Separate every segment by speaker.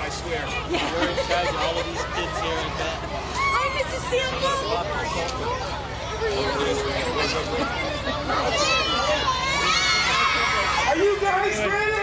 Speaker 1: I swear. Yeah. You're in charge of all of these kids here and that.
Speaker 2: Hi, Mrs. Sample.
Speaker 3: Are you guys ready?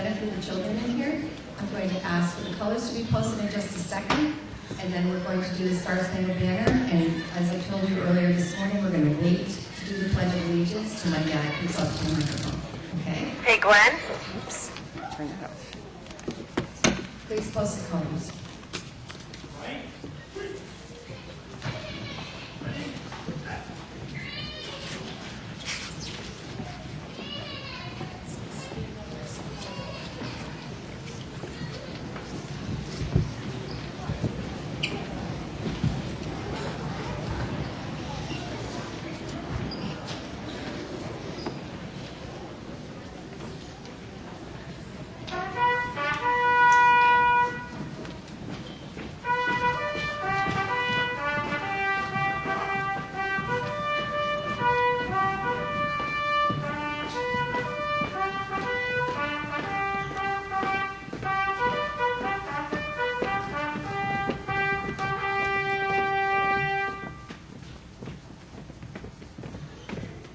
Speaker 2: benefit of the children in here, I'm going to ask for the colors to be posted in just a second, and then we're going to do the Star Spangled Banner, and as I told you earlier this morning, we're going to wait to do the Pledge of Allegiance till my dad comes up to the microphone, okay?
Speaker 4: Hey, Glenn.
Speaker 2: Oops, turn that off. Please post the colors.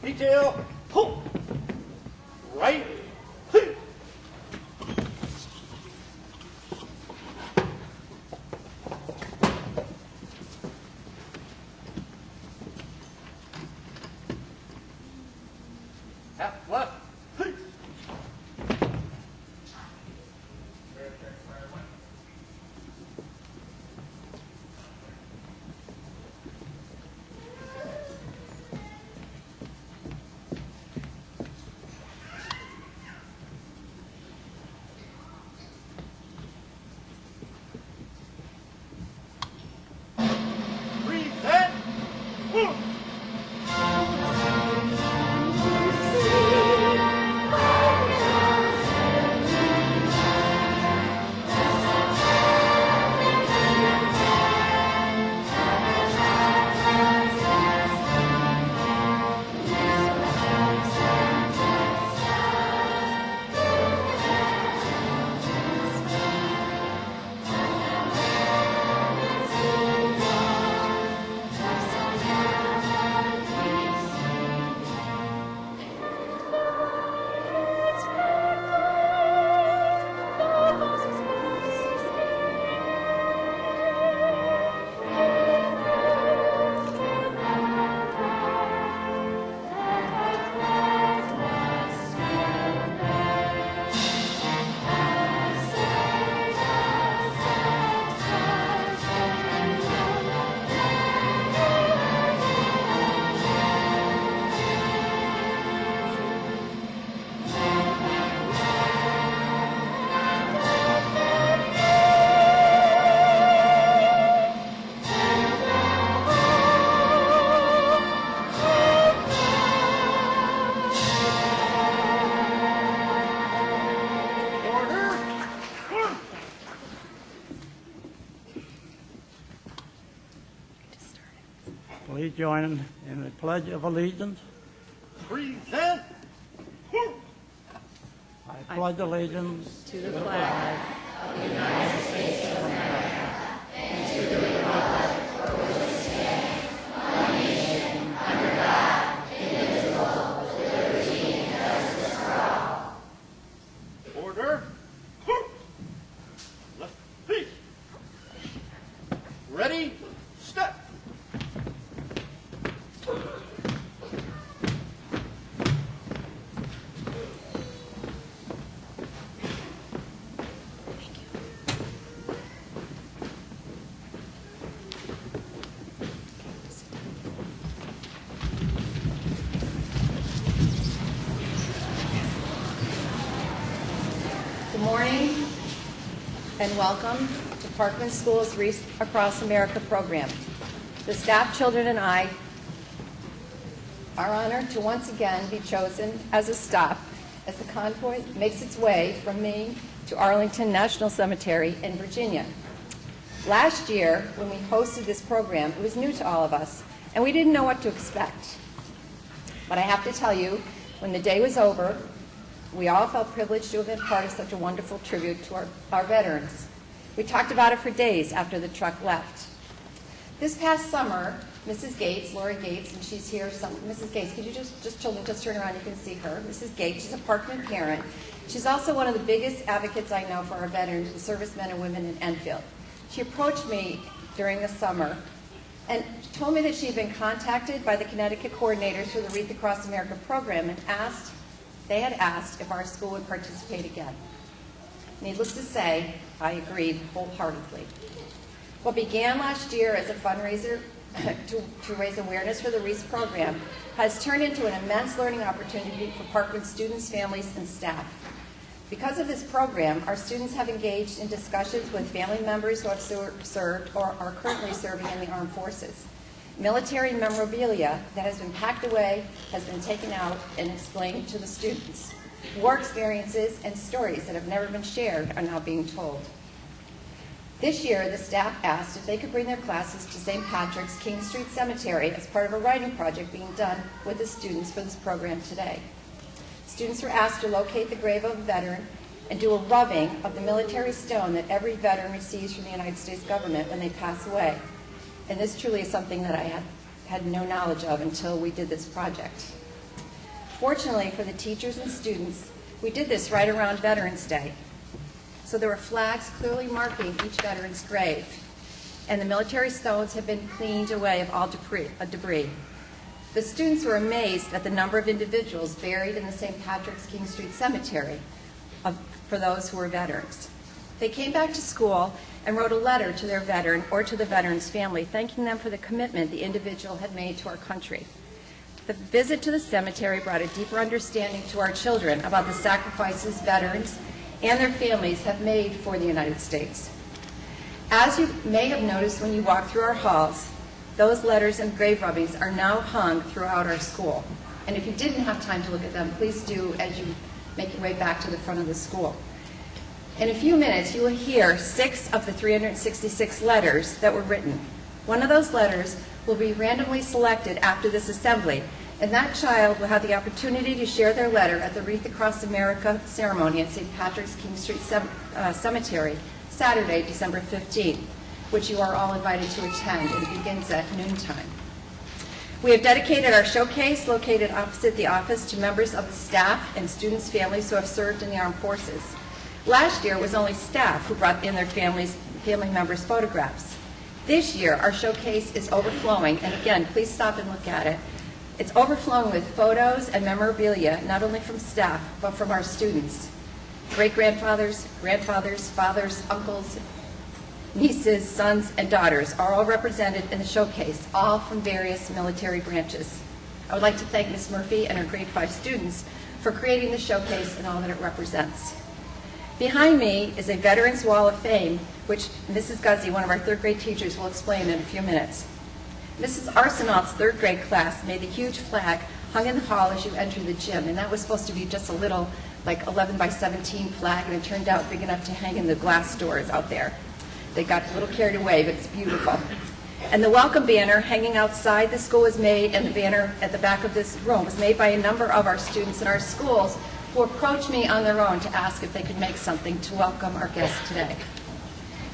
Speaker 3: Detail. Pull. Right. Hey. Half left. Hey. Present. Move. Order.
Speaker 5: Please join in the Pledge of Allegiance.
Speaker 3: Present. Move.
Speaker 5: I pledge allegiance
Speaker 2: To the flag
Speaker 3: Order. Left feet. Ready. Step.
Speaker 2: Good morning and welcome to Parkland Schools Reach Across America program. The staff, children, and I are honored to once again be chosen as a stop as the convoy makes its way from Maine to Arlington National Cemetery in Virginia. Last year, when we hosted this program, it was new to all of us, and we didn't know what to expect. But I have to tell you, when the day was over, we all felt privileged to have been part of such a wonderful tribute to our veterans. We talked about it for days after the truck left. This past summer, Mrs. Gates, Laura Gates, and she's here. Mrs. Gates, could you children, just turn around, you can see her. Mrs. Gates, she's a Parkman parent. She's also one of the biggest advocates I know for our veterans and servicemen and women in Enfield. She approached me during the summer and told me that she had been contacted by the Connecticut coordinators for the Wreath Across America program and they had asked if our school would participate again. Needless to say, I agreed wholeheartedly. What began last year as a fundraiser to raise awareness for the Wreath program has turned into an immense learning opportunity for Parkman students, families, and staff. Because of this program, our students have engaged in discussions with family members who have served or are currently serving in the armed forces. Military memorabilia that has been packed away has been taken out and explained to the students. War experiences and stories that have never been shared are now being told. This year, the staff asked if they could bring their classes to St. Patrick's King Street Cemetery as part of a writing project being done with the students for this program today. Students were asked to locate the grave of a veteran and do a rubbing of the military stone that every veteran receives from the United States government when they pass away. And this truly is something that I had no knowledge of until we did this project. Fortunately for the teachers and students, we did this right around Veterans Day. So there were flags clearly marking each veteran's grave, and the military stones have been cleaned away of all debris. The students were amazed at the number of individuals buried in the St. Patrick's King Street Cemetery for those who were veterans. They came back to school and wrote a letter to their veteran or to the veteran's family, thanking them for the commitment the individual had made to our country. The visit to the cemetery brought a deeper understanding to our children about the sacrifices veterans and their families have made for the United States. As you may have noticed when you walk through our halls, those letters and grave rubbings are now hung throughout our school. And if you didn't have time to look at them, please do as you make your way back to the front of the school. In a few minutes, you will hear 6 of the 366 letters that were written. One of those letters will be randomly selected after this assembly, and that child will have the opportunity to share their letter at the Wreath Across America ceremony at St. Patrick's King Street Cemetery, Saturday, December 15th, which you are all invited to attend, and it begins at noontime. We have dedicated our showcase located opposite the office to members of the staff and students' families who have served in the armed forces. Last year, it was only staff who brought in their family members' photographs. This year, our showcase is overflowing, and again, please stop and look at it. It's overflowing with photos and memorabilia, not only from staff, but from our students. Great-grandfathers, grandfathers, fathers, uncles, nieces, sons, and daughters are all represented in the showcase, all from various military branches. I would like to thank Ms. Murphy and her grade 5 students for creating the showcase and all that it represents. Behind me is a Veterans Wall of Fame, which Mrs. Guzzi, one of our 3rd grade teachers, will explain in a few minutes. Mrs. Arsenault's 3rd grade class made a huge flag hung in the hall as you enter the gym, and that was supposed to be just a little, like 11 by 17 flag, and it turned out big enough to hang in the glass doors out there. They got a little carried away, but it's beautiful. And the welcome banner hanging outside the school was made, and the banner at the back of this room was made by a number of our students in our schools who approached me on their own to ask if they could make something to welcome our guests today.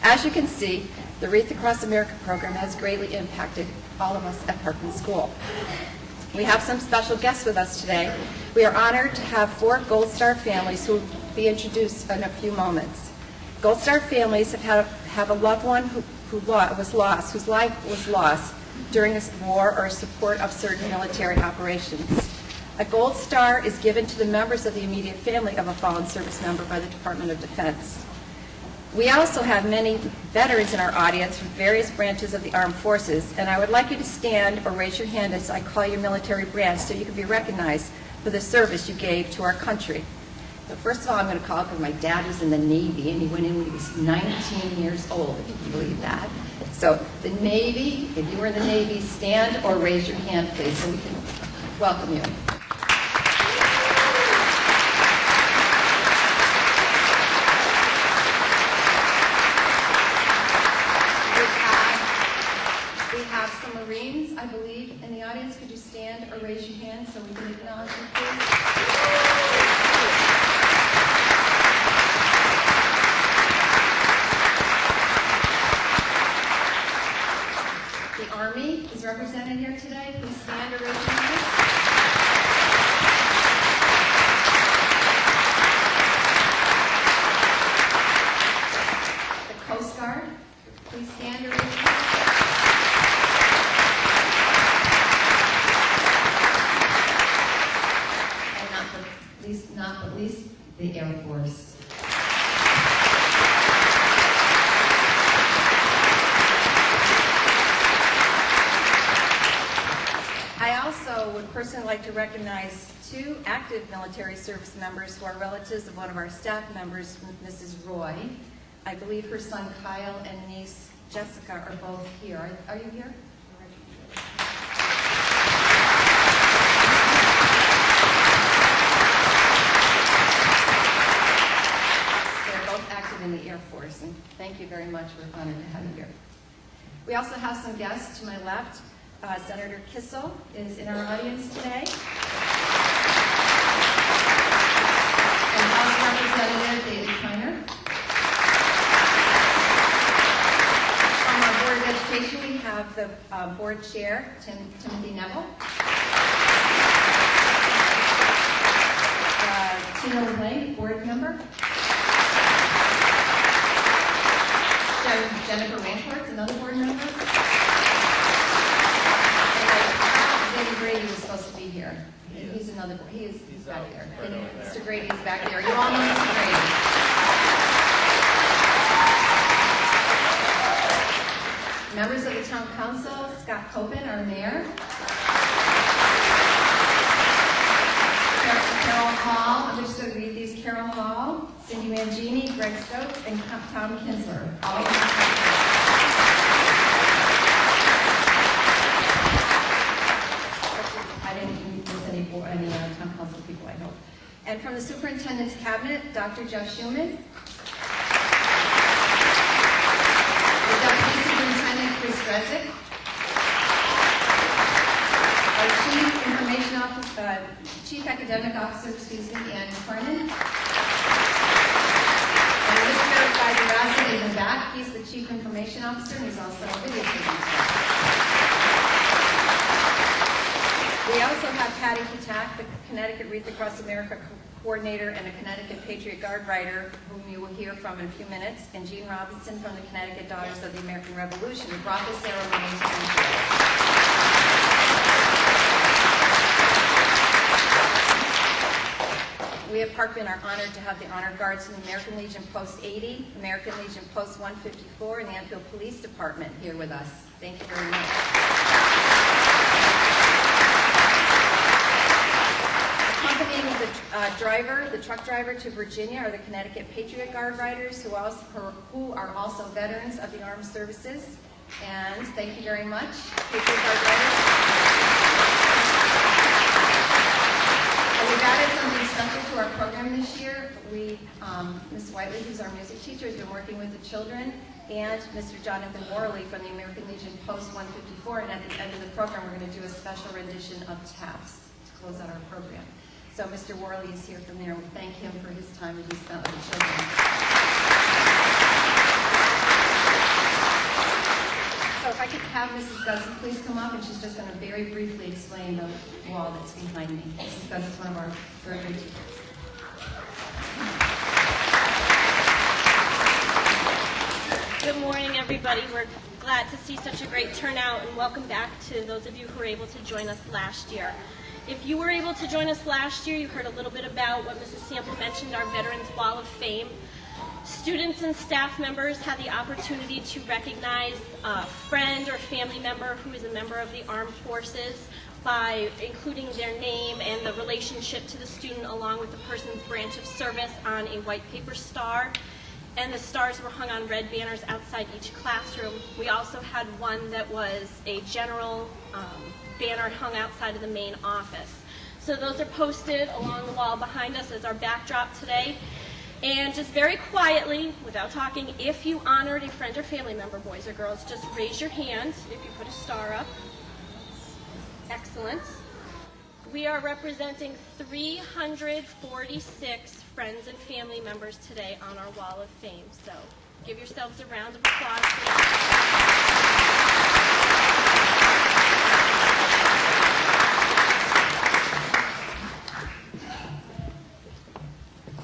Speaker 2: As you can see, the Wreath Across America program has greatly impacted all of us at Parkman School. We have some special guests with us today. We are honored to have 4 Gold Star families who will be introduced in a few moments. Gold Star families have a loved one whose life was lost during this war or support of certain military operations. A Gold Star is given to the members of the immediate family of a fallen service member by the Department of Defense. We also have many veterans in our audience from various branches of the armed forces, and I would like you to stand or raise your hand as I call your military branch so you can be recognized for the service you gave to our country. But first of all, I'm going to call because my dad was in the Navy, and he went in when he was 19 years old, if you can believe that. So the Navy, if you were in the Navy, stand or raise your hand, please, so we can welcome you. We have some Marines, I believe, in the audience. Could you stand or raise your hand so we can acknowledge you, please? The Army is represented not least, the Air Force. I also would personally like to recognize 2 active military service members who are relatives of one of our staff members, Mrs. Roy. I believe her son Kyle and niece Jessica are both here. Are you here? They're both active in the Air Force, and thank you very much. We're honored to have you here. We also have some guests to my left. Senator Kissel is in our audience today. And House Representative David Kleiner. From our Board of Education, we have the Board Chair, Timothy Neville. Tina LeBlanc, Board Member. Jennifer Rancourt, another Board Member. David Grady was supposed to be here. He's another, he's back there. Mr. Grady is back there. You all know Mr. Grady. Members of the Town Council, Scott Copen, our mayor. Carol Hall, I'm just going to read these. Carol Hall, Cindy Mangini, Greg Stokes, and Tom Kinsler. All of them. Any town council people, I hope. And from the superintendent's cabinet, Dr. Jeff Schuman. The deputy superintendent, Chris Dresdick. Our chief academic officer, Ann Cornyn. And Mr. Guy is in the back. He's the chief information officer, and he's also a video producer. We also have Patty Patak, the Connecticut Wreath Across America coordinator and a Connecticut Patriot Guard writer, whom you will hear from in a few minutes, and Jean Robinson from the Connecticut Daughters of the American Revolution, who brought this ceremony to Enfield. We at Parkman are honored to have the Honor Guards from the American Legion Post 80, American Legion Post 154, and the Enfield Police Department here with us. Thank you very much. Accompanying the truck driver to Virginia are the Connecticut Patriot Guard riders who are also veterans of the armed services. And thank you very much, Patriot Guard riders. And we've added something special to our program this year. Ms. Whiteley, who's our music teacher, has been working with the children, and Mr. Jonathan Morley from the American Legion Post 154. And at the end of the program, we're going to do a special rendition of Taps to close out our program. So Mr. Worley is here from there. We thank him for his time that he spent with the children. So if I could have Mrs. Gussie please come up, and she's just going to very briefly explain the wall that's behind me. Mrs. Gussie is one of our third grade teachers.
Speaker 4: Good morning, everybody. We're glad to see such a great turnout, and welcome back to those of you who were able to join us last year. If you were able to join us last year, you heard a little bit about what Mrs. Sample mentioned, our Veterans Wall of Fame. Students and staff members had the opportunity to recognize a friend or family member who is a member of the armed forces by including their name and the relationship to the student along with the person's branch of service on a white paper star. And the stars were hung on red banners outside each classroom. We also had one that was a general banner hung outside of the main office. So those are posted along the wall behind us as our backdrop today. And just very quietly, without talking, if you honored a friend or family member, boys or girls, just raise your hand if you put a star up. Excellent. We are representing 346 friends and family members today on our Wall of Fame. So give yourselves a round of applause, please.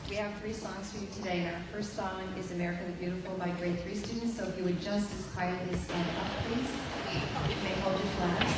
Speaker 2: We have 3 songs for you today, and our first song is America the Beautiful by grade 3 students. So if you would just as quietly stand up, please. You may hold your flags.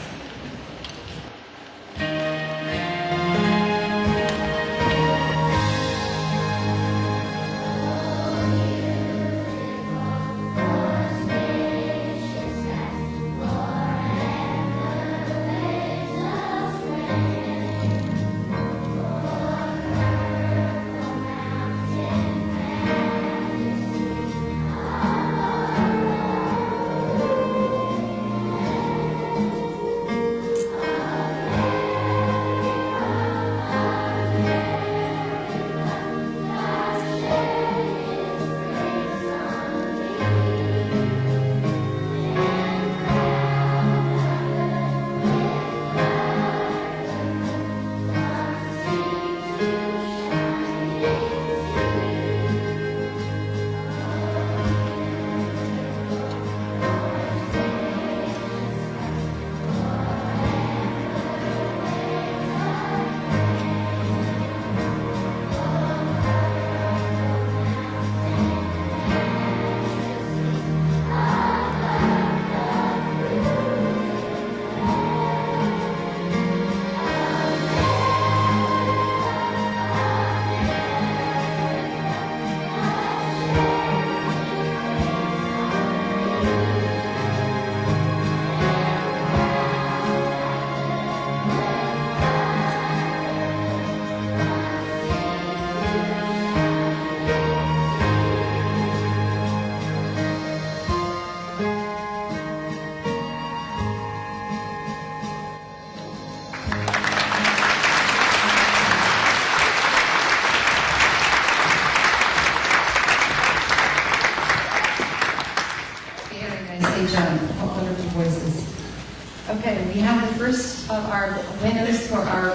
Speaker 2: first of our winners for our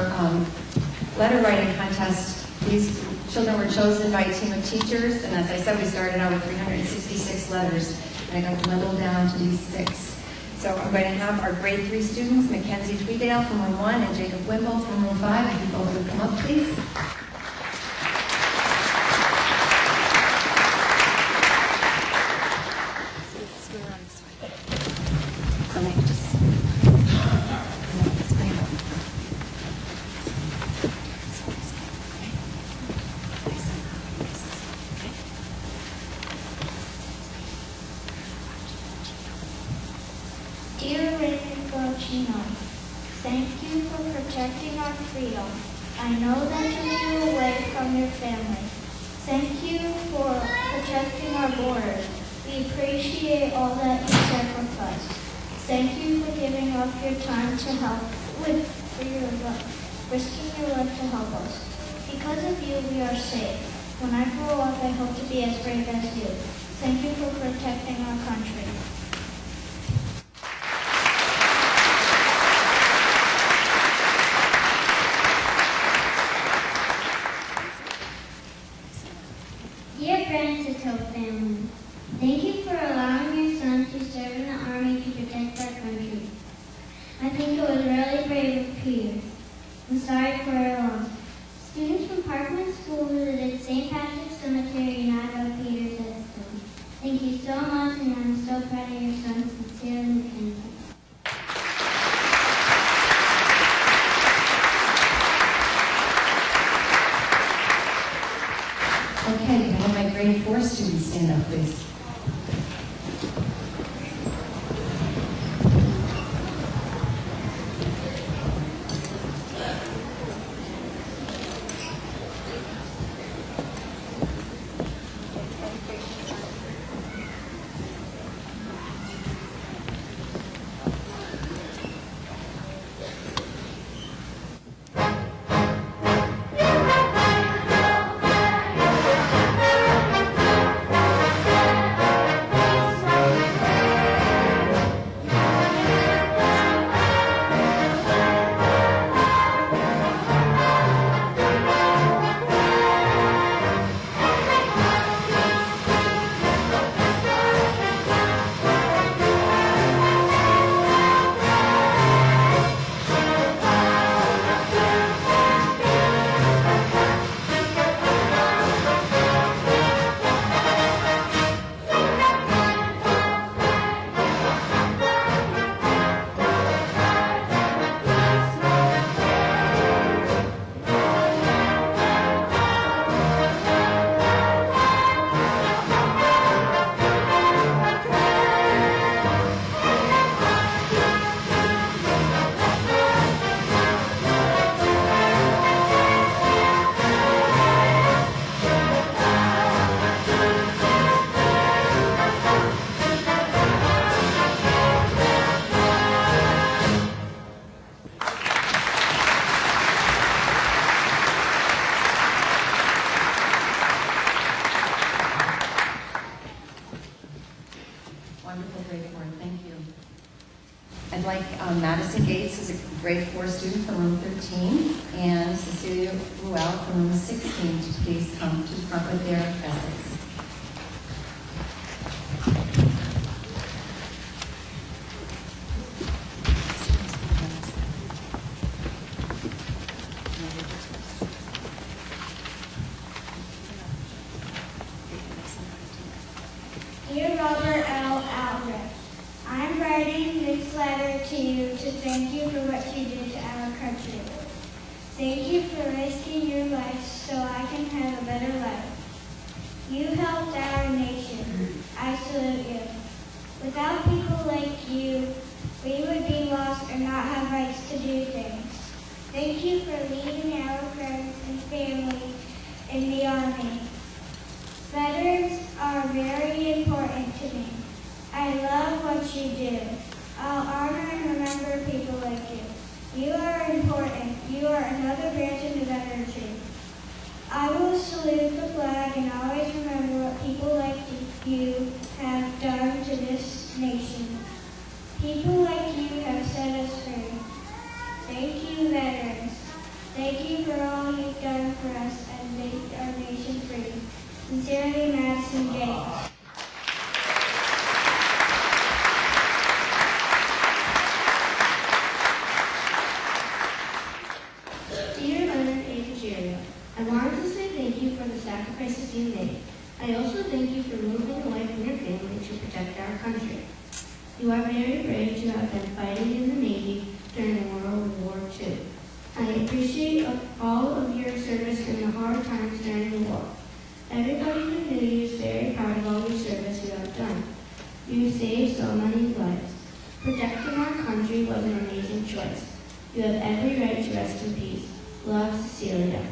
Speaker 2: letter writing contest. These children were chosen by a team of teachers, and as I said, we started out with 366 letters, and I got dwindled down to these 6. So I'm going to have our grade 3 students, Mackenzie Tweedale from room 1 and Jacob Wimble from room 5. If you both would come up, please.
Speaker 6: Dear Raven Chino, thank you for protecting our freedom. I know that you knew away from your family. Thank you for protecting our borders. We appreciate all that you sacrificed. Thank you for giving up your time to help for your love, risking your life to help us. Because of you, we are safe. When I grow up, I hope to be as brave as you. Thank you for protecting our country.
Speaker 7: Dear Francis Hope family, thank you for allowing your son to serve in the Army to protect our country. I think it was really brave of Peter. I'm sorry for your loss. Students from Parkman School visited St. Patrick's Cemetery in honor of Peter's headstone. Thank you so much, and I'm so proud of your son, Sincerely Mackenzie.
Speaker 2: Okay, can I have my grade 4 students stand up, please? Wonderful, grade 4, thank you. I'd like Madison Gates, who's a grade 4 student from room 13, and Cecilia Ruel from room 16 to please come to the front with their essays.
Speaker 6: Dear Robert L. Aldrich, I'm writing this letter to you to thank you for what you did to our country. Thank you for risking your life so I can have a better life. You helped our nation. I salute you. Without people like you, we would be lost and not have rights to do things. Thank you for leaving our friends and family in the Army. Veterans are very important to me. I love what you do. I'll honor and remember people like you. You are important. You are another branch in the veterancy. I will salute the flag and always remember what people like you have done to this nation. People like you have set us free. Thank you, veterans. Thank you for all you've done for us and made our nation free. Sincerely, Madison Gates.
Speaker 7: Dear Leonard A. Cagerio, I wanted to say thank you for the sacrifices you made. I also thank you for moving away from your family to protect our country. You are very brave to have been fighting in the Navy during World War II. I appreciate all of your service in the hard times during the war. Everybody who knew you is very proud of all your service you have done. You saved so many lives. Protecting our country was an amazing choice. You have every right to rest in peace. Love, Cecilia.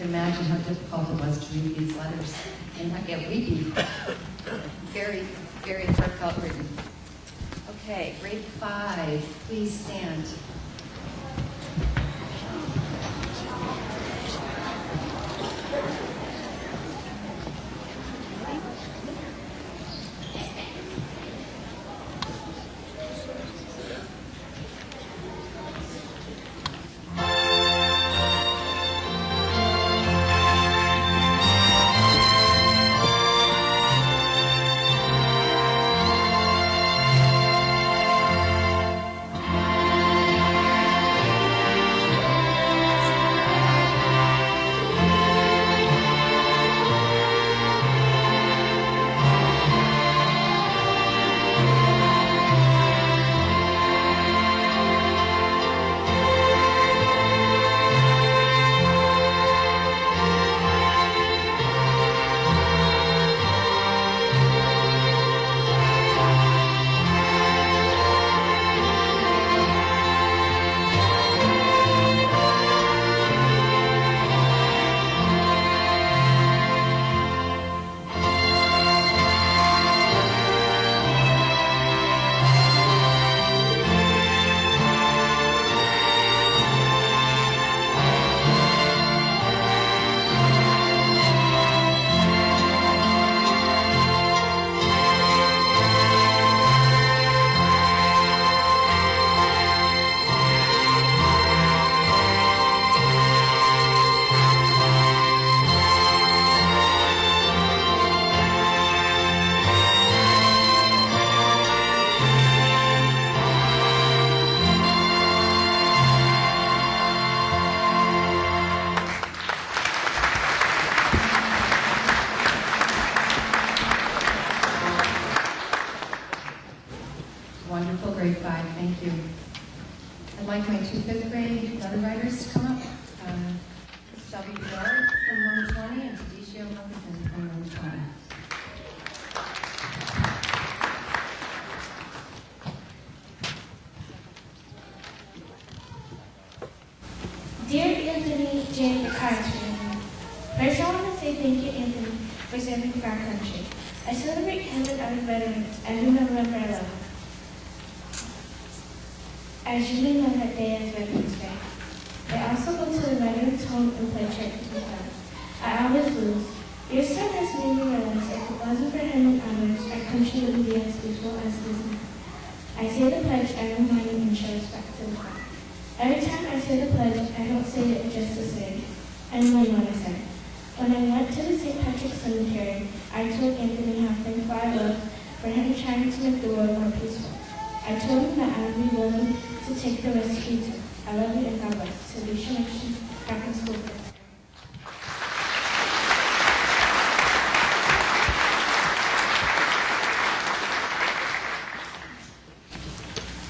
Speaker 2: Imagine how difficult it was to read these letters and not get weepy. Very, very heartfelt written. Okay, grade 5, please stand. Wonderful, grade 5, thank you. I'd like my 2 5th grade letter writers to come up. Shelby Bedard from room 20 and Tadisha Wilkinson from room 20.
Speaker 6: Dear Anthony J. Carter, first I want to say thank you, Anthony, for serving for our country. I celebrate him and other veterans every November 11th. As you may know, that day is Veterans Day. I also go to the Veterans Home and play church with them. I always lose. Your service made me realize if it wasn't for him and others, our country wouldn't be as peaceful as it is now. I say the pledge every morning and show respect to the flag. Every time I say the pledge, I don't say it just to say. I mean what I say. When I went to the St. Patrick's Cemetery, I told Anthony how thankful I was for him trying to make the world more peaceful. I told him that I would be willing to take the risk he took. I love you and God bless. Tadisha Nation, back in school.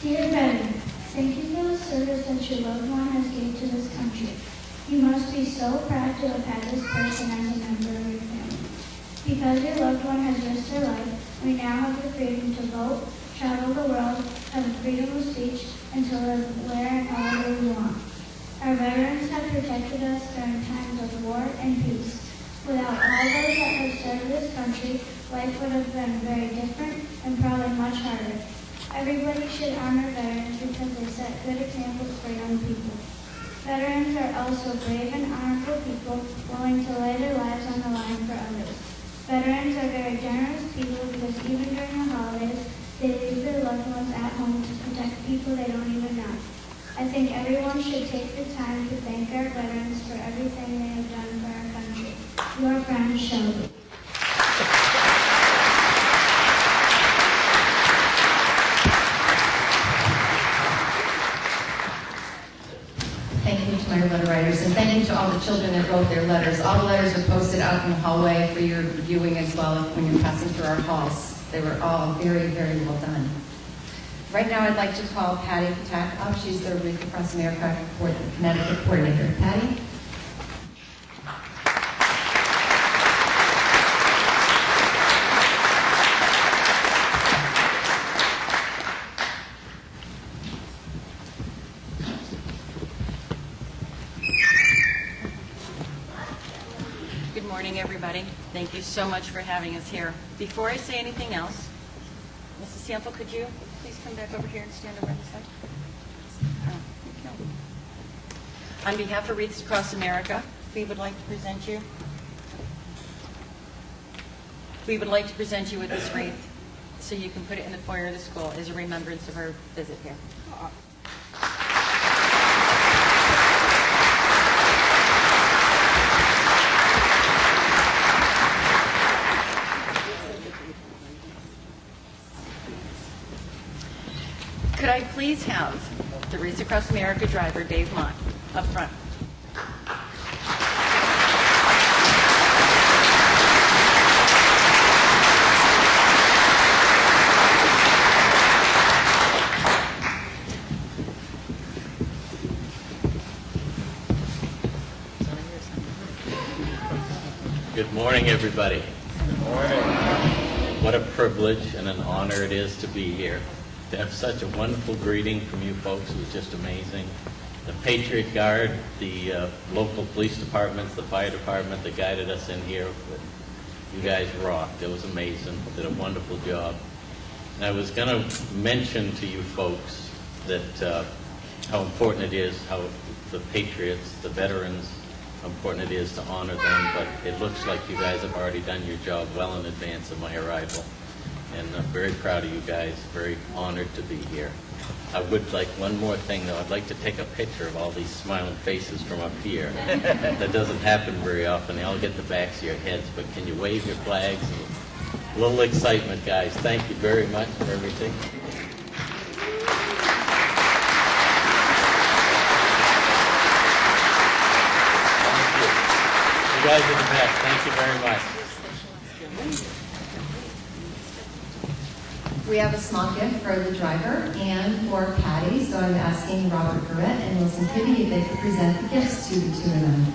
Speaker 6: Dear veteran, thank you for the service that your loved one has given to this country. You must be so proud to have had this person as a member of your family. Because your loved one has risked their life, we now have the freedom to vote, travel the world, have the freedom of speech, and to live where and however we want. Our veterans have protected us during times of war and peace. Without all those that have served this country, life would have been very different and probably much harder. Everybody should honor veterans because they set good examples for young people. Veterans are also brave and honorable people willing to lay their lives on the line for others. Veterans are very generous people because even during the holidays, they leave their loved ones at home to protect people they don't even know. I think everyone should take the time to thank our veterans for everything they have done for our country. Your friend, Shelby.
Speaker 2: Thank you to my letter writers, and thank you to all the children that wrote their letters. All the letters are posted out in the hallway for your viewing as well when you're passing through our halls. They were all very, very well done. Right now, I'd like to call Patty Patak up. She's the Wreath Across America Connecticut coordinator. Patty?
Speaker 8: Good morning, everybody. Thank you so much for having us here. Before I say anything else, Mrs. Sample, could you please come back over here and stand over on the side? Oh, thank you. On behalf of Wreaths Across America, we would like to present you with this wreath so you can put it in the foyer of the school as a remembrance of our visit here. Could I please have the Wreaths Across America driver, Dave Mott, up front?
Speaker 9: Good morning, everybody. Good morning. What a privilege and an honor it is to be here. To have such a wonderful greeting from you folks was just amazing. The Patriot Guard, the local police departments, the fire department that guided us in here, you guys rocked. It was amazing. Did a wonderful job. And I was going to mention to you folks that how important it is, how the patriots, the veterans, how important it is to honor them, but it looks like you guys have already done your job well in advance of my arrival. And I'm very proud of you guys, very honored to be here. I would like one more thing, though. I'd like to take a picture of all these smiling faces from up here. That doesn't happen very often. They all get the backs of your heads, but can you wave your flags? A little excitement, guys. Thank you very much for everything. Thank you. You guys are the best. Thank you very much.
Speaker 2: We have a small gift for the driver and for Patty, so I'm asking Robert Garrett and Wilson Kitty if they could present the gifts to the two of them.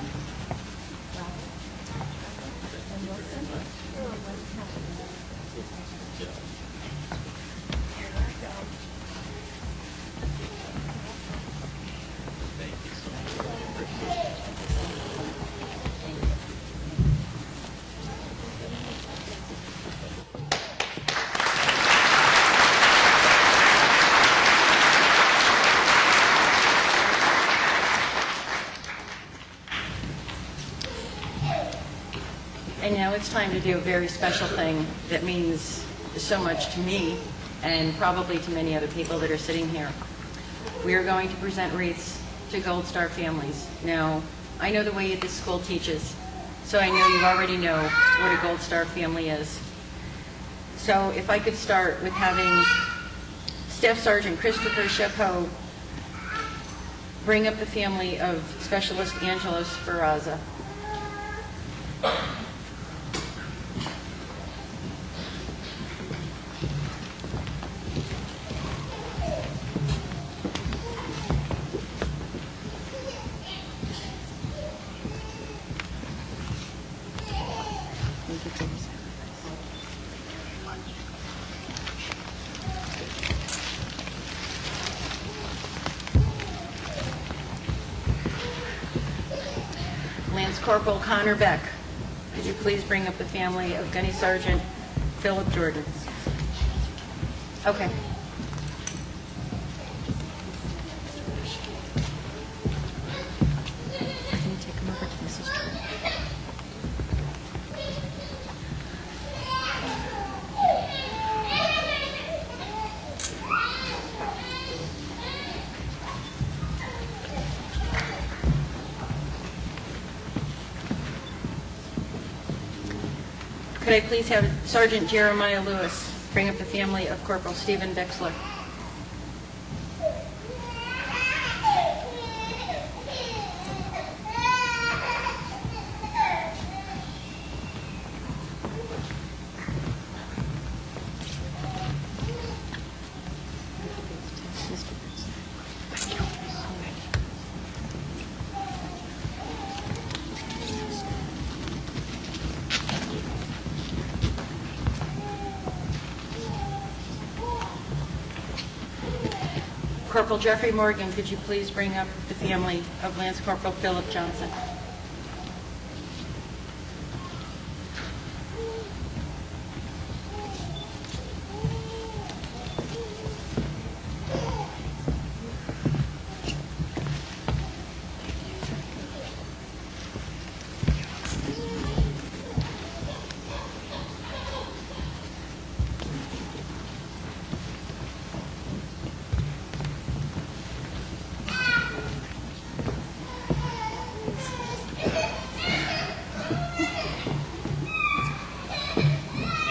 Speaker 8: And now it's time to do a very special thing that means so much to me and probably to many other people that are sitting here. We are going to present wreaths to Gold Star families. Now, I know the way this school teaches, so I know you already know what a Gold Star family is. So if I could start with having Staff Sergeant Christopher Chapeau bring up the family of Specialist Angelos Ferraza. Lance Corporal Connor Beck, could you please bring up the family of Gunny Sergeant Philip Jordan? Okay. Can you take him over to Mrs. Jordan? I please have Sergeant Jeremiah Lewis bring up the family of Corporal Stephen Bexler. Corporal Jeffrey Morgan, could you please bring up the family of Lance Corporal Philip Johnson?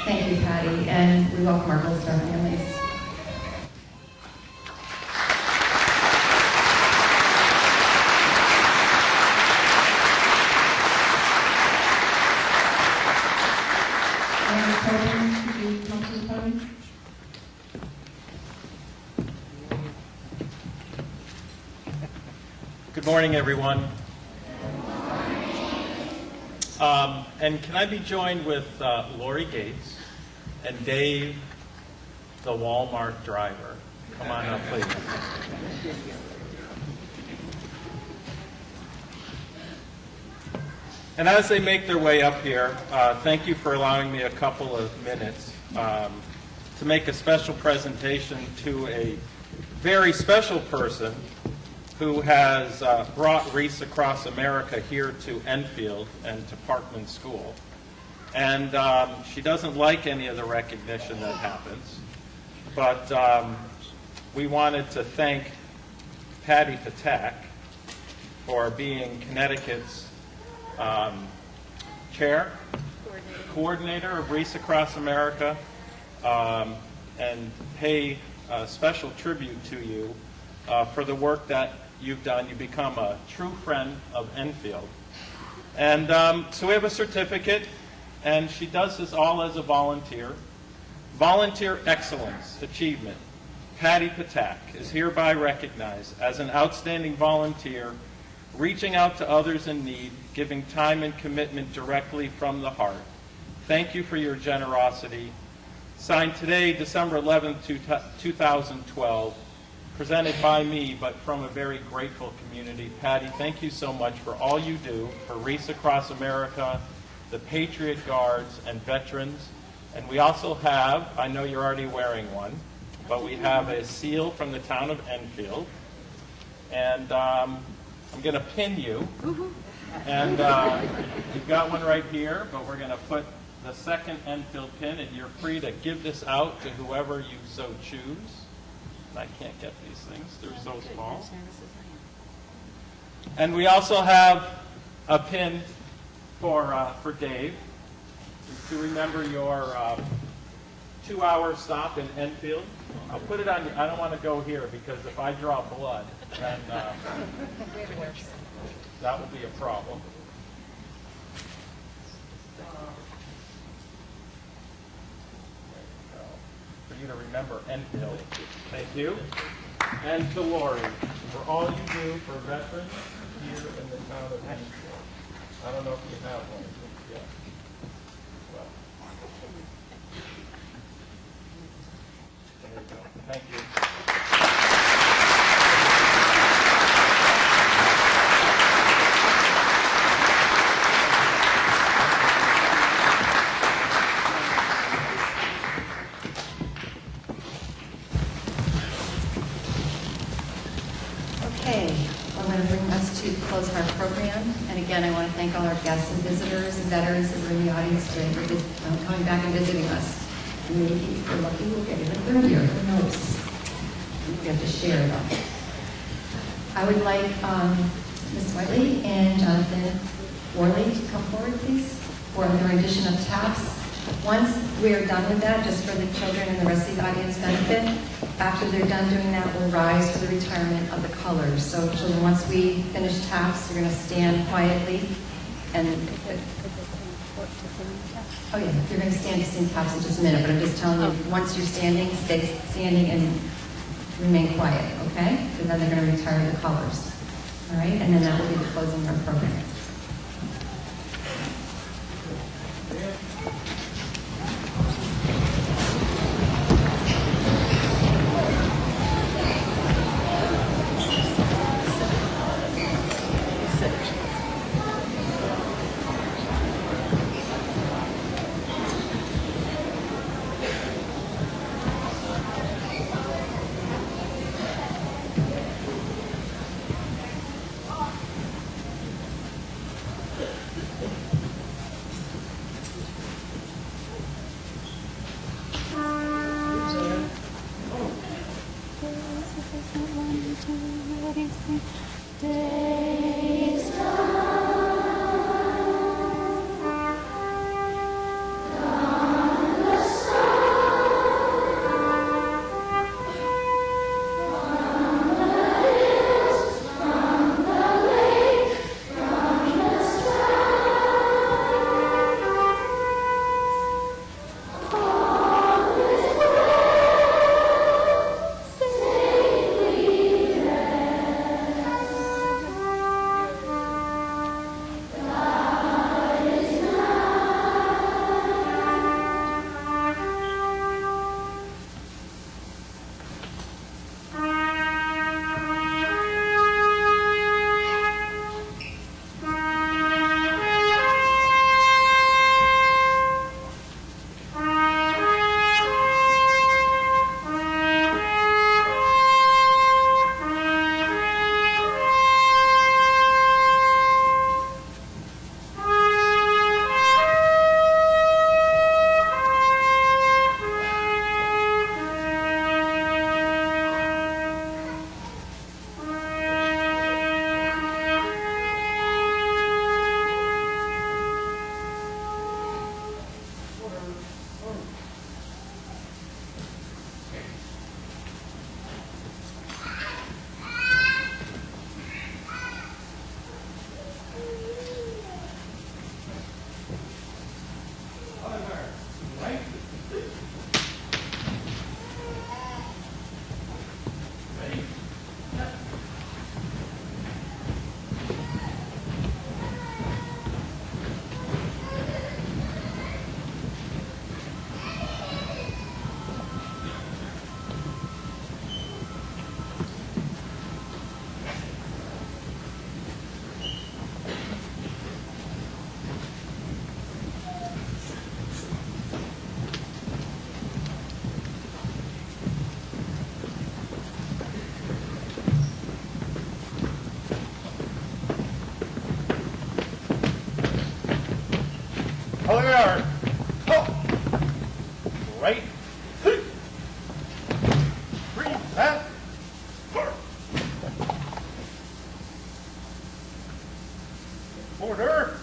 Speaker 2: Thank you, Patty, and we welcome our Gold Star families.
Speaker 10: Good morning, everyone. And can I be joined with Lori Gates and Dave, the Walmart driver? Come on up, please. And as they make their way up here, thank you for allowing me a couple of minutes to make a special presentation to a very special person who has brought Reese Across America here to Enfield and to Parkman School. And she doesn't like any of the recognition that happens. But we wanted to thank Patty Patak for being Connecticut's coordinator of Reese Across America, and pay a special tribute to you for the work that you've done. You've become a true friend of Enfield. And so we have a certificate, and she does this all as a volunteer. Volunteer Excellence Achievement. Patty Patak is hereby recognized as an outstanding volunteer, reaching out to others in need, giving time and commitment directly from the heart. Thank you for your generosity. Signed today, December 11th, 2012. Presented by me, but from a very grateful community. Patty, thank you so much for all you do for Reese Across America, the Patriot Guards, and veterans. And we also have, I know you're already wearing one, but we have a seal from the town of Enfield. And I'm going to pin you. And you've got one right here, but we're going to put the second Enfield pin, and you're free to give this out to whoever you so choose. I can't get these things. They're so small. And we also have a pin for Dave to remember your 2-hour stop in Enfield. I'll put it on. I don't want to go here because if I draw blood, then that will be a problem. For you to remember Enfield. Thank you. And to Lori for all you do for veterans here in the town of Enfield. I don't know if you have one yet. Well, there you go. Thank you.
Speaker 2: Okay, I'm going to bring us to close our program. And again, I want to thank all our guests and visitors and veterans that were in the audience today for coming back and visiting us. Maybe if we're lucky, we'll get even earlier. Who knows? We have to share them. I would like Ms. Whiteley and Jonathan Worley to come forward, please, for their rendition of TAPS Once we are done with that, just for the children and the rest of the audience benefit, after they're done doing that, we'll rise for the retirement of the colors. So children, once we finish taps, you're going to stand quietly and... Oh yeah, you're going to stand to sing taps in just a minute, but I'm just telling you, once you're standing, stay standing and remain quiet, okay? Because then they're going to retire the colors. All right, and then that will be the closing of our program.
Speaker 3: Color. Right. Present. Order.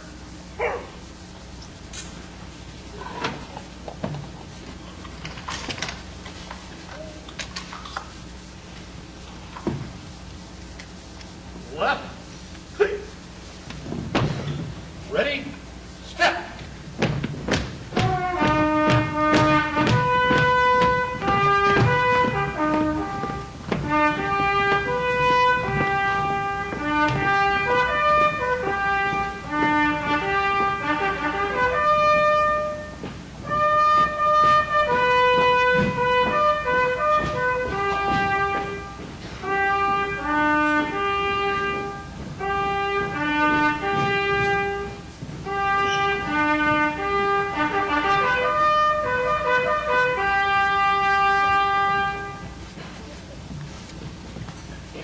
Speaker 3: Left. Ready. Step.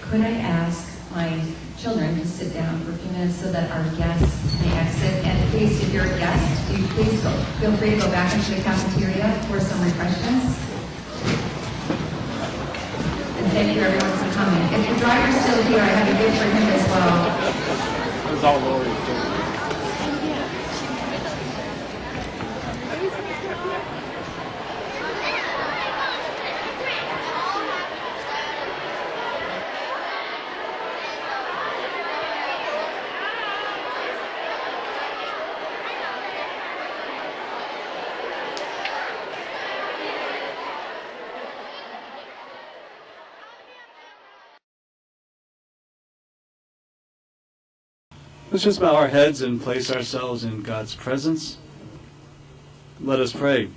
Speaker 2: Could I ask my children to sit down for a few minutes so that our guests may exit? And please, if you're a guest, do you please feel free to go back into the cafeteria for some refreshments. And thank you everyone for coming. If your driver's still here, I have a gift for him as well.
Speaker 10: It was all Lori, too.
Speaker 11: Let's just bow our heads and place ourselves in God's presence. Let us pray.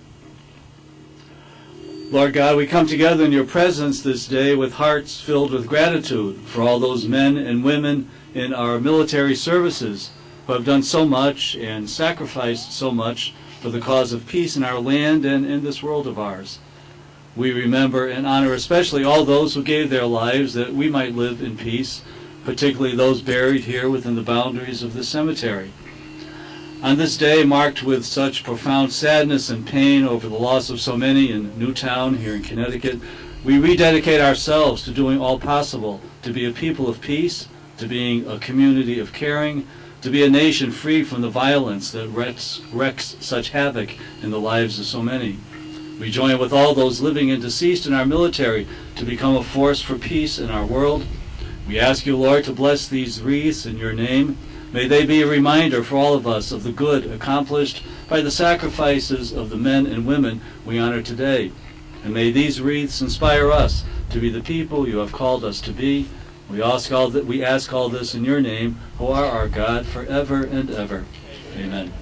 Speaker 11: Lord God, we come together in your presence this day with hearts filled with gratitude for all those men and women in our military services who have done so much and sacrificed so much for the cause of peace in our land and in this world of ours. We remember and honor especially all those who gave their lives that we might live in peace, particularly those buried here within the boundaries of the cemetery. On this day, marked with such profound sadness and pain over the loss of so many in Newtown here in Connecticut, we rededicate ourselves to doing all possible to be a people of peace, to being a community of caring, to be a nation free from the violence that wreaks such havoc in the lives of so many. We join with all those living and deceased in our military to become a force for peace in our world. We ask you, Lord, to bless these wreaths in your name. May they be a reminder for all of us of the good accomplished by the sacrifices of the men and women we honor today. And may these wreaths inspire us to be the people you have called us to be. We ask all this in your name, who are our God forever and ever. Amen.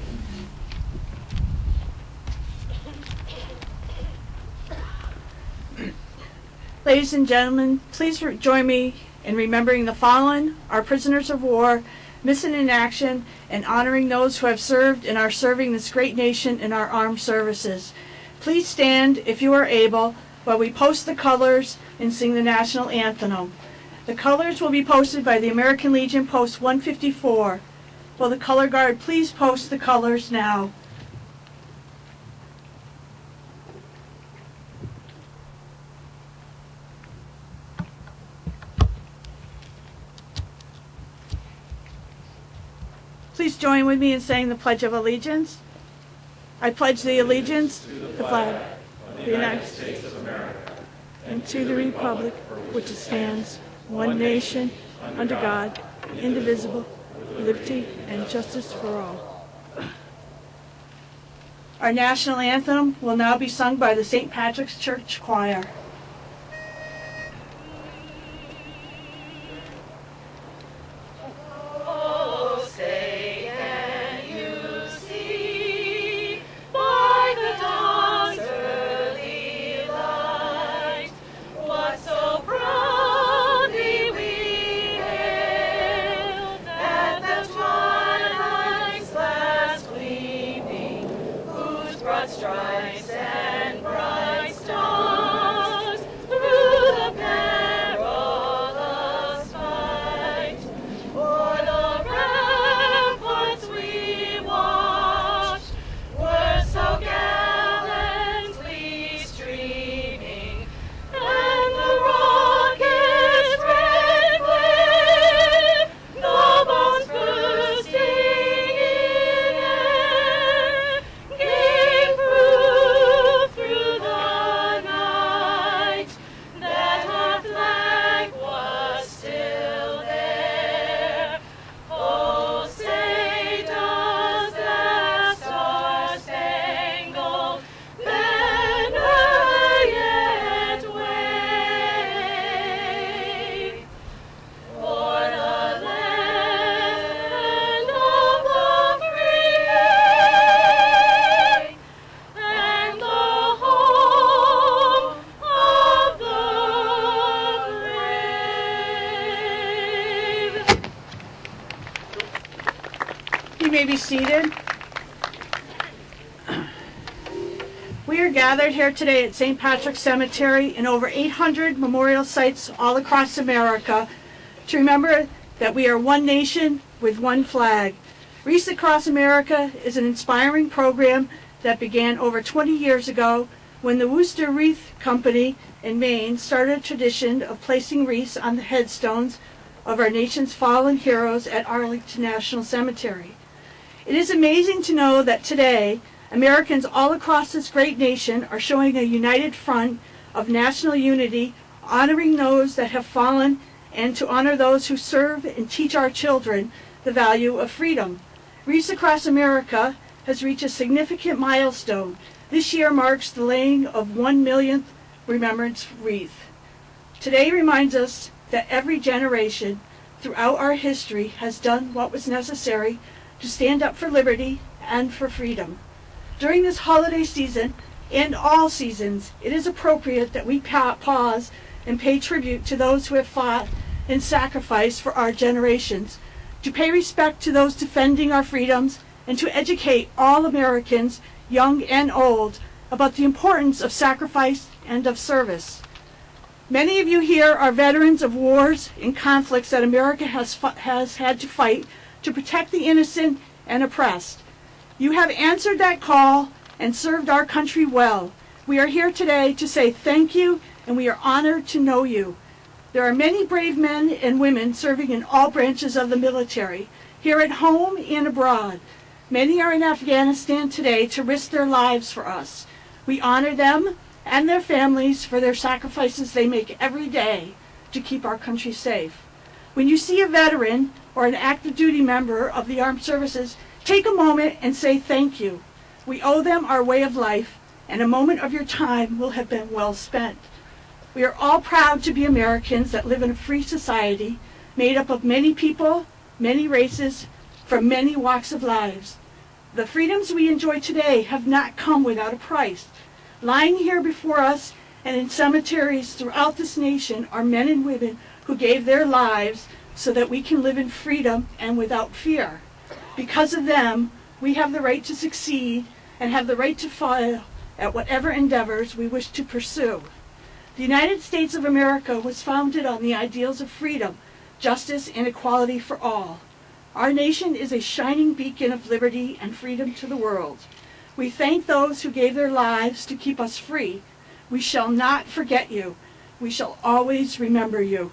Speaker 12: Ladies and gentlemen, please join me in remembering the fallen, our prisoners of war, missing in action, and honoring those who have served and are serving this great nation in our armed services. Please stand, if you are able, while we post the colors and sing the national anthem. The colors will be posted by the American Legion Post 154. Will the color guard please post the colors now? Please join with me in saying the Pledge of Allegiance. I pledge the allegiance to the flag of the United States of America and to the republic which stands, one nation, under God, indivisible, with liberty and justice for all. Our national anthem will now be sung by the St. Patrick's Church Choir.
Speaker 13: Stripes and bright stars.
Speaker 12: You may be seated. We are gathered here today at St. Patrick's Cemetery and over 800 memorial sites all across America to remember that we are one nation with one flag. Wreaths Across America is an inspiring program that began over 20 years ago when the Worcester Wreath Company in Maine started a tradition of placing wreaths on the headstones of our nation's fallen heroes at Arlington National Cemetery. It is amazing to know that today, Americans all across this great nation are showing a united front of national unity, honoring those that have fallen and to honor those who serve and teach our children the value of freedom. Wreaths Across America has reached a significant milestone. This year marks the laying of 1 millionth remembrance wreath. Today reminds us that every generation throughout our history has done what was necessary to stand up for liberty and for freedom. During this holiday season and all seasons, it is appropriate that we pause and pay tribute to those who have fought and sacrificed for our generations, to pay respect to those defending our freedoms, and to educate all Americans, young and old, about the importance of sacrifice and of service. Many of you here are veterans of wars and conflicts that America has had to fight to protect the innocent and oppressed. You have answered that call and served our country well. We are here today to say thank you, and we are honored to know you. There are many brave men and women serving in all branches of the military, here at home and abroad. Many are in Afghanistan today to risk their lives for us. We honor them and their families for their sacrifices they make every day to keep our country safe. When you see a veteran or an active duty member of the armed services, take a moment and say thank you. We owe them our way of life, and a moment of your time will have been well spent. We are all proud to be Americans that live in a free society made up of many people, many races, from many walks of lives. The freedoms we enjoy today have not come without a price. Lying here before us and in cemeteries throughout this nation are men and women who gave their lives so that we can live in freedom and without fear. Because of them, we have the right to succeed and have the right to fail at whatever endeavors we wish to pursue. The United States of America was founded on the ideals of freedom, justice, and equality for all. Our nation is a shining beacon of liberty and freedom to the world. We thank those who gave their lives to keep us free. We shall not forget you. We shall always remember you.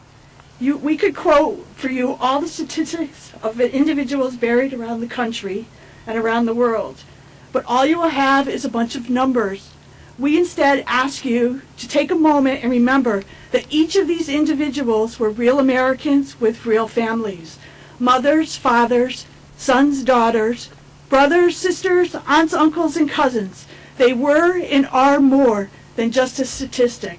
Speaker 12: We could quote for you all the statistics of individuals buried around the country and around the world, but all you will have is a bunch of numbers. We instead ask you to take a moment and remember that each of these individuals were real Americans with real families. Mothers, fathers, sons, daughters, brothers, sisters, aunts, uncles, and cousins. They were and are more than just a statistic.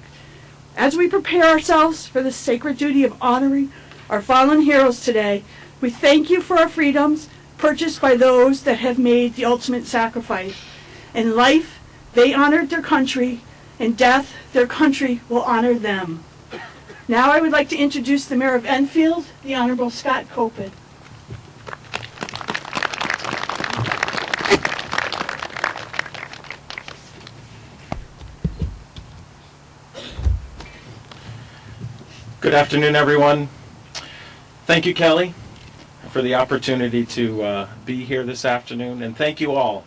Speaker 12: As we prepare ourselves for the sacred duty of honoring our fallen heroes today, we thank you for our freedoms purchased by those that have made the ultimate sacrifice. In life, they honored their country. In death, their country will honor them. Now I would like to introduce the Mayor of Enfield, the Honorable Scott Copen.
Speaker 10: Good afternoon, everyone. Thank you, Kelly, for the opportunity to be here this afternoon, and thank you all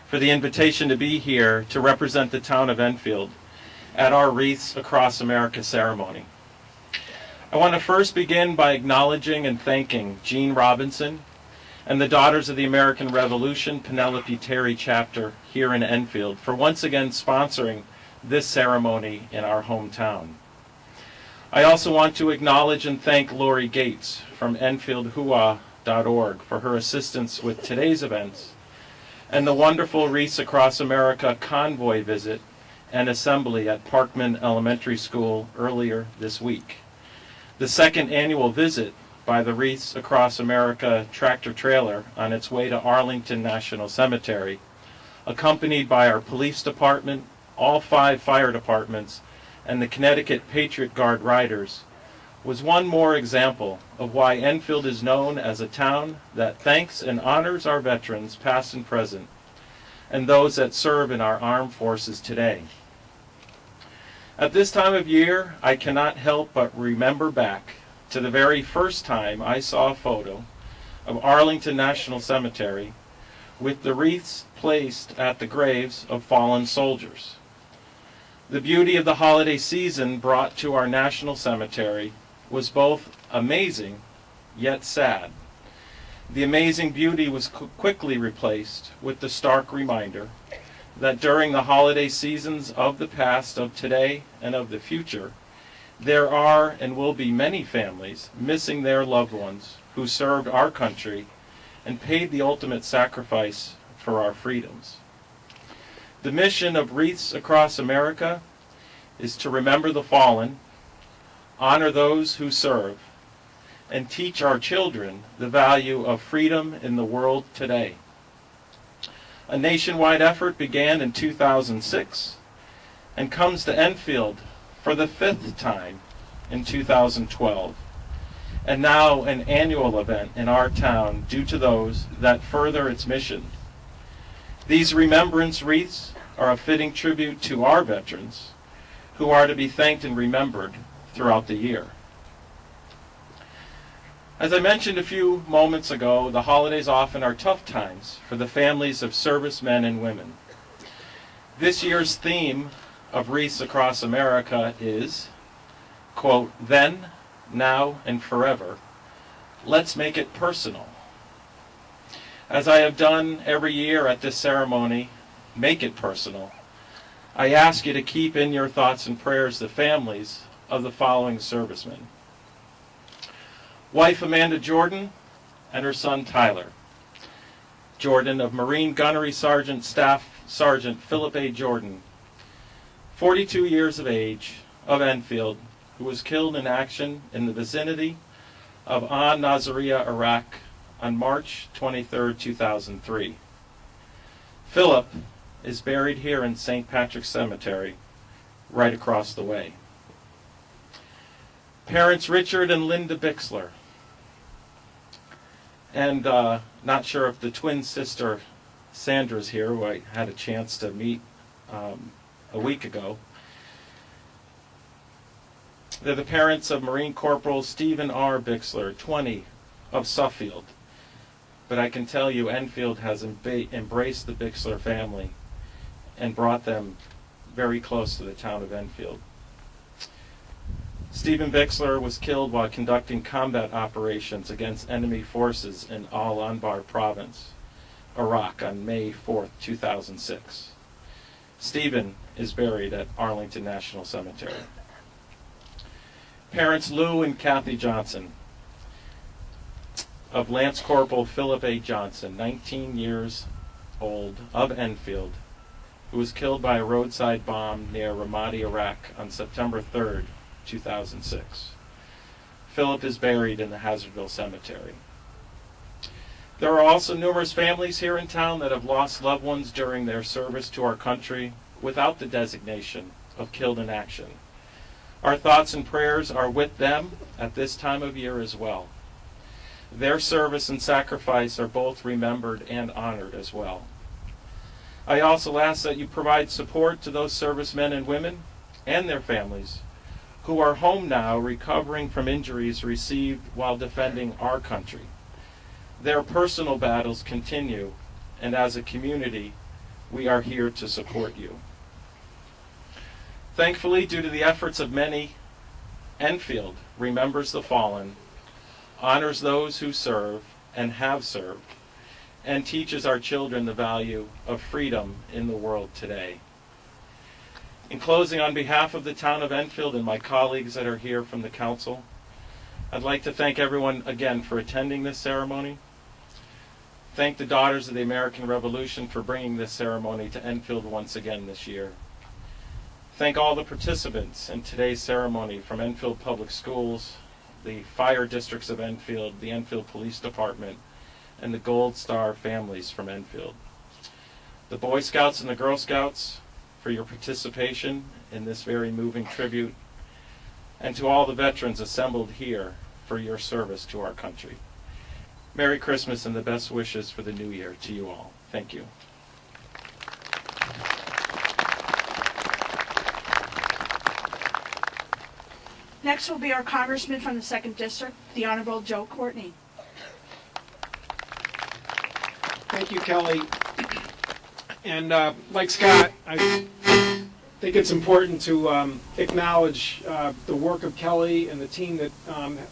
Speaker 10: for the invitation to be here to represent the town of Enfield at our Wreaths Across America ceremony. I want to first begin by acknowledging and thanking Jean Robinson and the Daughters of the American Revolution Penelope Terry chapter here in Enfield for once again sponsoring this ceremony in our hometown. I also want to acknowledge and thank Lori Gates from EnfieldHua.org for her assistance with today's events and the wonderful Wreaths Across America convoy visit and assembly at Parkman Elementary School earlier this week. The second annual visit by the Wreaths Across America tractor trailer on its way to Arlington National Cemetery, accompanied by our police department, all 5 fire departments, and the Connecticut Patriot Guard Riders, was one more example of why Enfield is known as a town that thanks and honors our veterans, past and present, and those that serve in our armed forces today. At this time of year, I cannot help but remember back to the very first time I saw a photo of Arlington National Cemetery with the wreaths placed at the graves of fallen soldiers. The beauty of the holiday season brought to our national cemetery was both amazing yet sad. The amazing beauty was quickly replaced with the stark reminder that during the holiday seasons of the past, of today, and of the future, there are and will be many families missing their loved ones who served our country and paid the ultimate sacrifice for our freedoms. The mission of Wreaths Across America is to remember the fallen, honor those who serve, and teach our children the value of freedom in the world today. A nationwide effort began in 2006 and comes to Enfield for the 5th time in 2012, and now an annual event in our town due to those that further its mission. These remembrance wreaths are a fitting tribute to our veterans, who are to be thanked and remembered throughout the year. As I mentioned a few moments ago, the holidays often are tough times for the families of servicemen and women. This year's theme of Wreaths Across America is, quote, "Then, now, and forever, let's make it personal." As I have done every year at this ceremony, make it personal. I ask you to keep in your thoughts and prayers the families of the following servicemen. Wife Amanda Jordan and her son Tyler. Jordan of Marine Gunnery Sergeant Staff Sergeant Philip A. Jordan, 42 years of age, of Enfield, who was killed in action in the vicinity of An Nasiriyah, Iraq on March 23, 2003. Philip is buried here in St. Patrick's Cemetery, right across the way. Parents Richard and Linda Bixler. And not sure if the twin sister Sandra's here, who I had a chance to meet a week ago. They're the parents of Marine Corporal Stephen R. Bixler, 20, of Suffield. But I can tell you, Enfield has embraced the Bixler family and brought them very close to the town of Enfield. Stephen Bixler was killed while conducting combat operations against enemy forces in Al-Anbar province, Iraq, on May 4, 2006. Stephen is buried at Arlington National Cemetery. Parents Lou and Kathy Johnson, of Lance Corporal Philip A. Johnson, 19 years old, of Enfield, who was killed by a roadside bomb near Ramadi, Iraq on September 3, 2006. Philip is buried in the Hazardville Cemetery. There are also numerous families here in town that have lost loved ones during their service to our country without the designation of killed in action. Our thoughts and prayers are with them at this time of year as well. Their service and sacrifice are both remembered and honored as well. I also ask that you provide support to those servicemen and women and their families who are home now recovering from injuries received while defending our country. Their personal battles continue, and as a community, we are here to support you. Thankfully, due to the efforts of many, Enfield remembers the fallen, honors those who serve and have served, and teaches our children the value of freedom in the world today. In closing, on behalf of the town of Enfield and my colleagues that are here from the council, I'd like to thank everyone again for attending this ceremony. Thank the Daughters of the American Revolution for bringing this ceremony to Enfield once again this year. Thank all the participants in today's ceremony from Enfield Public Schools, the fire districts of Enfield, the Enfield Police Department, and the Gold Star families from Enfield. The Boy Scouts and the Girl Scouts for your participation in this very moving tribute, and to all the veterans assembled here for your service to our country. Merry Christmas and the best wishes for the new year to you all. Thank you.
Speaker 12: Next will be our Congressman from the 2nd District, the Honorable Joe Courtney.
Speaker 14: Thank you, Kelly. And like Scott, I think it's important to acknowledge the work of Kelly and the team that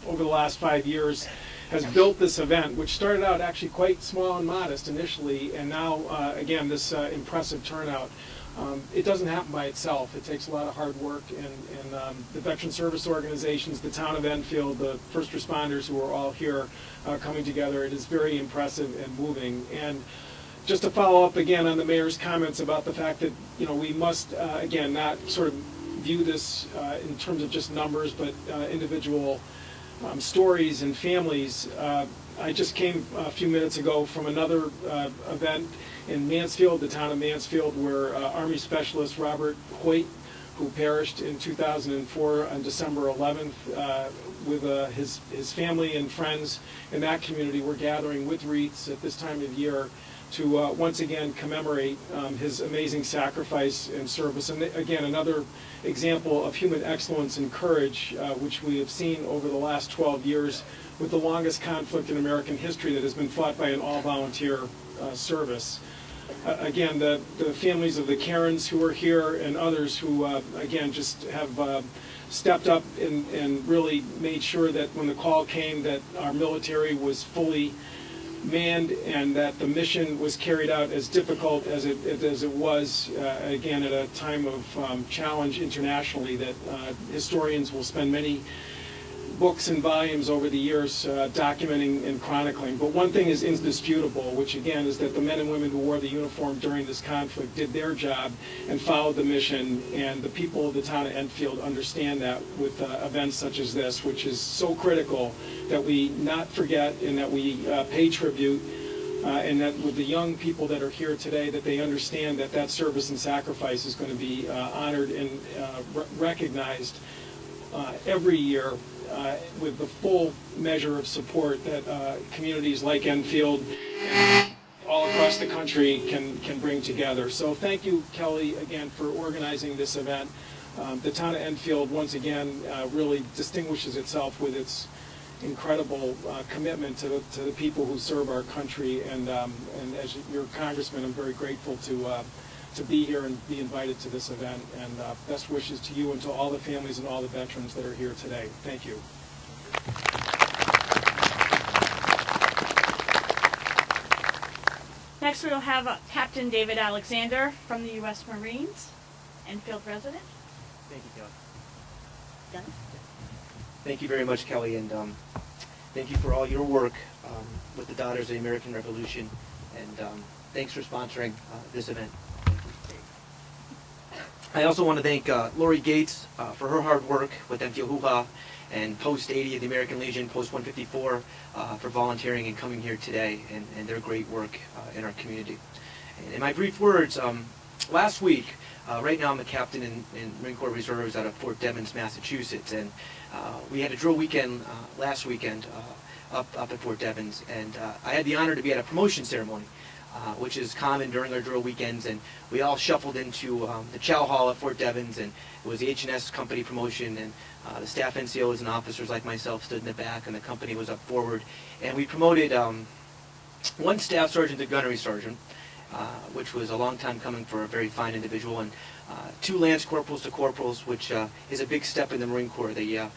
Speaker 14: over the last 5 years has built this event, which started out actually quite small and modest initially, and now, again, this impressive turnout. It doesn't happen by itself. It takes a lot of hard work, and the veteran service organizations, the town of Enfield, the first responders who are all here coming together. It is very impressive and moving. And just to follow up again on the mayor's comments about the fact that, you know, we must, again, not sort of view this in terms of just numbers, but individual stories and families. I just came a few minutes ago from another event in Mansfield, the town of Mansfield, where Army Specialist Robert Hoyt, who perished in 2004 on December 11th, with his family and friends in that community, were gathering with wreaths at this time of year to once again commemorate his amazing sacrifice and service. And again, another example of human excellence and courage, which we have seen over the last 12 years with the longest conflict in American history that has been fought by an all-volunteer service. Again, the families of the Karens who are here and others who, again, just have stepped up and really made sure that when the call came that our military was fully manned and that the mission was carried out as difficult as it was, again, at a time of challenge internationally, that historians will spend many books and volumes over the years documenting and chronicling. But one thing is indisputable, which again is that the men and women who wore the uniform during this conflict did their job and followed the mission, and the people of the town of Enfield understand that with events such as this, which is so critical that we not forget and that we pay tribute, and that with the young people that are here today, that they understand that that service and sacrifice is going to be honored and recognized every year with the full measure of support that communities like Enfield and all across the country can bring together. So thank you, Kelly, again, for organizing this event. The town of Enfield, once again, really distinguishes itself with its incredible commitment to the people who serve our country. And as your congressman, I'm very grateful to be here and be invited to this event. And best wishes to you and to all the families and all the veterans that are here today. Thank you.
Speaker 12: Next, we'll have Captain David Alexander from the U.S. Marines, Enfield resident.
Speaker 15: Thank you, Kelly. Thank you very much, Kelly, and thank you for all your work with the Daughters of the American Revolution, and thanks for sponsoring this event. I also want to thank Lori Gates for her hard work with Enfield Hoo-Ha, and Post 80 of the American Legion, Post 154, for volunteering and coming here today, and their great work in our community. And in my brief words, last week, right now I'm a captain in Marine Corps Reserves out of Fort Devens, Massachusetts, and we had a drill weekend last weekend up at Fort Devens, and I had the honor to be at a promotion ceremony, which is common during our drill weekends, and we all shuffled into the chow hall at Fort Devens, and it was the H&S company promotion, and the staff NCOs and officers like myself stood in the back, and the company was up forward, and we promoted one staff sergeant to gunnery sergeant, which was a long time coming for a very fine individual, and two lance corporals to corporals, which is a big step in the Marine Corps. They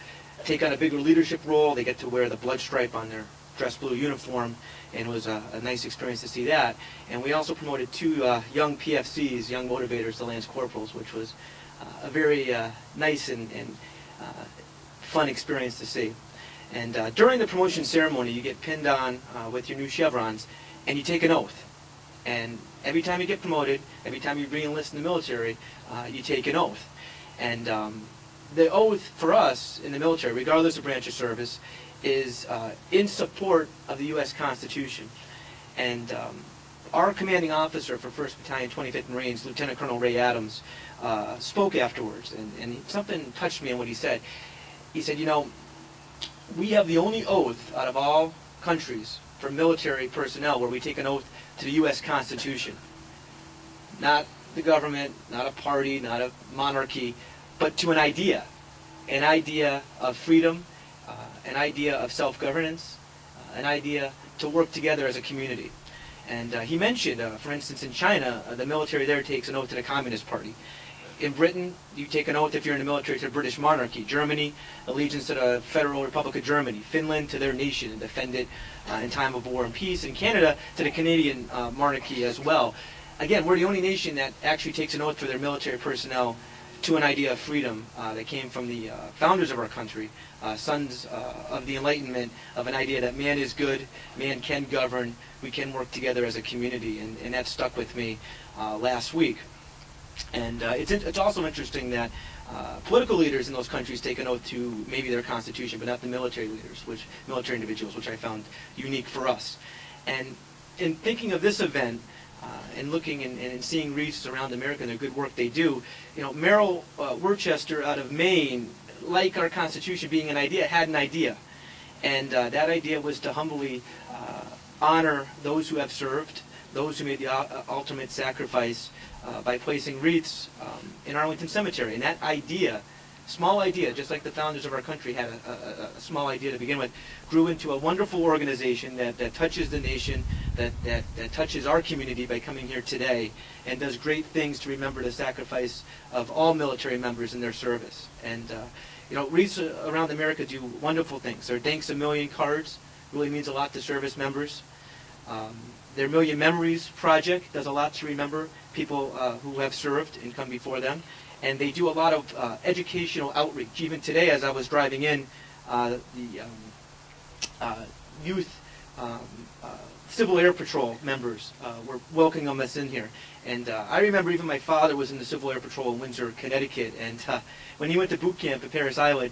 Speaker 15: take on a bigger leadership role. They get to wear the blood stripe on their dress blue uniform, and it was a nice experience to see that. And we also promoted two young PFCs, young motivators, to lance corporals, which was a very nice and fun experience to see. And during the promotion ceremony, you get pinned on with your new chevrons, and you take an oath. And every time you get promoted, every time you re-enlist in the military, you take an oath. And the oath for us in the military, regardless of branch of service, is in support of the U.S. Constitution. And our commanding officer for 1st Battalion, 25th Marines, Lieutenant Colonel Ray Adams, spoke afterwards, and something touched me in what he said. He said, you know, we have the only oath out of all countries for military personnel where we take an oath to the U.S. Constitution. Not the government, not a party, not a monarchy, but to an idea of freedom, an idea of self-governance, an idea to work together as a community. And he mentioned, for instance, in China, the military there takes an oath to the Communist Party. In Britain, you take an oath if you're in the military to the British monarchy. Germany, allegiance to the Federal Republic of Germany. Finland, to their nation and defend it in time of war and peace. And Canada, to the Canadian monarchy as well. Again, we're the only nation that actually takes an oath for their military personnel to an idea of freedom that came from the founders of our country, sons of the Enlightenment, of an idea that man is good, man can govern, we can work together as a community, and that stuck with me last week. And it's also interesting that political leaders in those countries take an oath to maybe their constitution, but not the military leaders, military individuals, which I found unique for us. And in thinking of this event, and looking and seeing wreaths around America and the good work they do, Merrill Worcester out of Maine, like our Constitution being an idea, had an idea. And that idea was to humbly honor those who have served, those who made the ultimate sacrifice by placing wreaths in Arlington Cemetery. And that idea, small idea, just like the founders of our country had a small idea to begin with, grew into a wonderful organization that touches the nation, that touches our community by coming here today, and does great things to remember the sacrifice of all military members in their service. And wreaths around America do wonderful things. Their Thanks a Million cards really means a lot to service members. Their Million Memories project does a lot to remember people who have served and come before them. And they do a lot of educational outreach. Even today, as I was driving in, the youth Civil Air Patrol members were welcoming us in here. And I remember even my father was in the Civil Air Patrol in Windsor, Connecticut. And when he went to boot camp at Parris Island,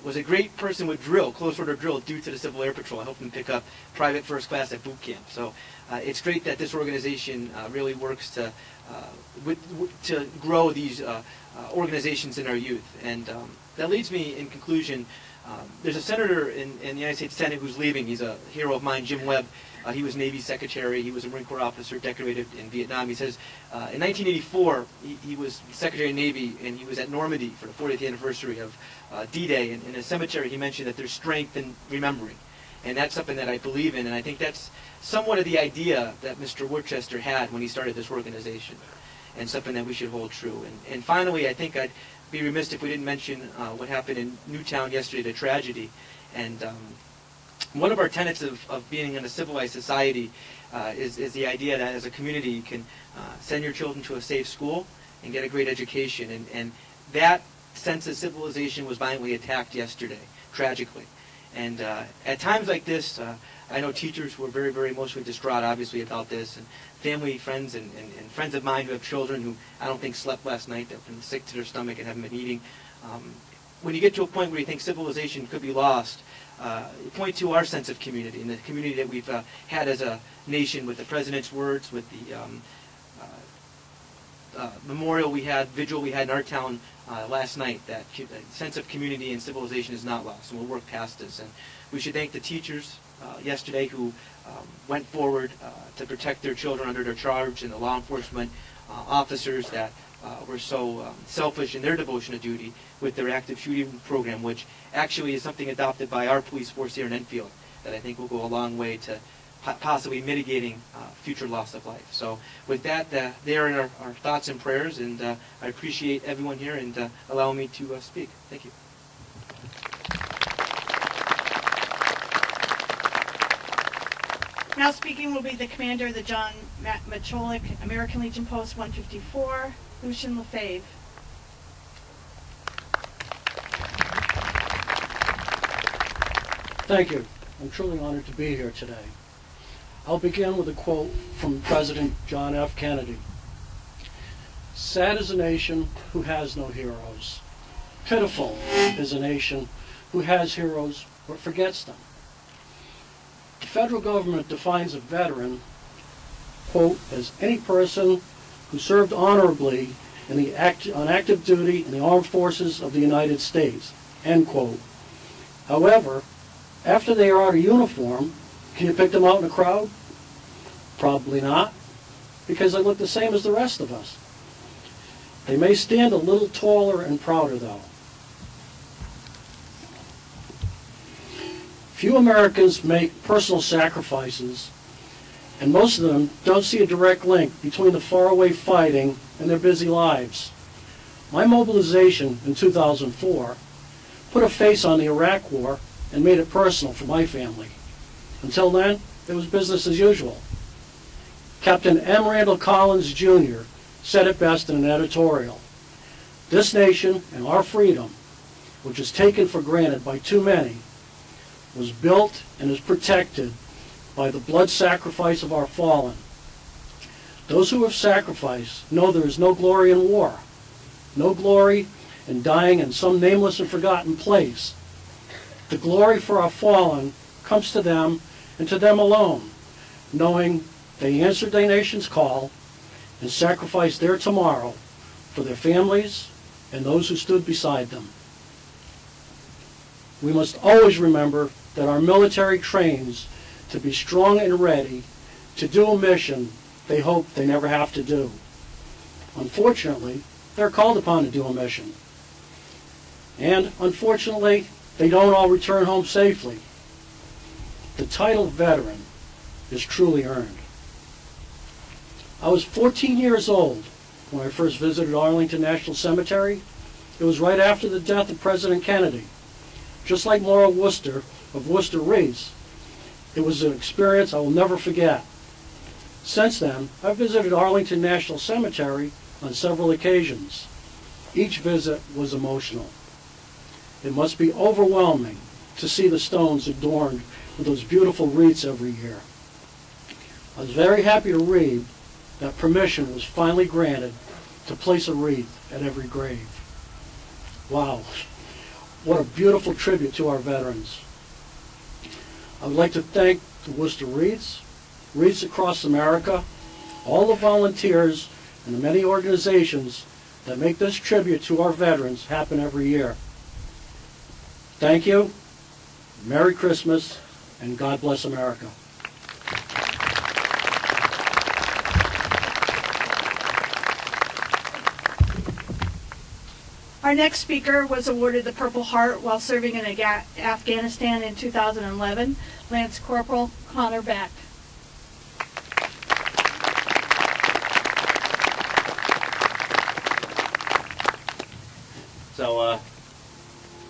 Speaker 15: was a great person with drill, close order drill, due to the Civil Air Patrol. I helped him pick up private first class at boot camp. So it's great that this organization really works to grow these organizations in our youth. And that leads me, in conclusion, there's a senator in the United States Senate who's leaving. He's a hero of mine, Jim Webb. He was Navy Secretary. He was a Marine Corps officer, decorated in Vietnam. He says in 1984, he was Secretary of Navy, and he was at Normandy for the 40th anniversary of D-Day. And in a cemetery, he mentioned that there's strength in remembering. And that's something that I believe in, and I think that's somewhat of the idea that Mr. Worcester had when he started this organization, and something that we should hold true. And finally, I think I'd be remiss if we didn't mention what happened in Newtown yesterday, the tragedy. And one of our tenets of being in a civilized society is the idea that as a community you can send your children to a safe school and get a great education. And that sense of civilization was violently attacked yesterday, tragically. And at times like this, I know teachers were very, very emotionally distraught, obviously, about this, and family, friends, and friends of mine who have children who I don't think slept last night, that have been sick to their stomach and haven't been eating. When you get to a point where you think civilization could be lost, you point to our sense of community, and the community that we've had as a nation, with the President's words, with the memorial vigil we had in our town last night, that sense of community and civilization is not lost, and we'll work past this. And we should thank the teachers yesterday who went forward to protect their children under their charge, and the law enforcement officers that were so selfish in their devotion to duty with their active shooting program, which actually is something adopted by our police force here in Enfield, that I think will go a long way to possibly mitigating future loss of life. So with that, there are our thoughts and prayers, and I appreciate everyone here and allowing me to speak. Thank you.
Speaker 12: Now speaking will be the commander of the John Macholik American Legion Post 154, Lucien Lefebvre.
Speaker 16: Thank you. I'm truly honored to be here today. I'll begin with a quote from President John F. Kennedy. "Sad is a nation who has no heroes. Pitiful is a nation who has heroes but forgets them." The federal government defines a veteran, quote, as any person who served honorably on active duty in the armed forces of the United States, end quote. However, after they are out of uniform, can you pick them out in a crowd? Probably not, because they look the same as the rest of us. They may stand a little taller and prouder, though. Few Americans make personal sacrifices, and most of them don't see a direct link between the faraway fighting and their busy lives. My mobilization in 2004 put a face on the Iraq War and made it personal for my family. Until then, it was business as usual. Captain M. Randall Collins, Jr. said it best in an editorial. "This nation and our freedom, which is taken for granted by too many, was built and is protected by the blood sacrifice of our fallen. Those who have sacrificed know there is no glory in war, no glory and dying in some nameless and forgotten place. The glory for our fallen comes to them and to them alone, knowing they answered their nation's call and sacrificed their tomorrow for their families and those who stood beside them. We must always remember that our military trains to be strong and ready to do a mission they hope they never have to do. Unfortunately, they're called upon to do a mission. And unfortunately, they don't all return home safely. The title veteran is truly earned. I was 14 years old when I first visited Arlington National Cemetery. It was right after the death of President Kennedy. Just like Laura Worcester of Worcester Wreaths, it was an experience I will never forget. Since then, I've visited Arlington National Cemetery on several occasions. Each visit was emotional. It must be overwhelming to see the stones adorned with those beautiful wreaths every year. I was very happy to read that permission was finally granted to place a wreath at every grave. Wow, what a beautiful tribute to our veterans. I would like to thank the Worcester Wreaths, Wreaths Across America, all the volunteers and the many organizations that make this tribute to our veterans happen every year. Thank you, Merry Christmas, and God bless America.
Speaker 12: Our next speaker was awarded the Purple Heart while serving in Afghanistan in 2011, Lance Corporal Connor Beck.
Speaker 17: So,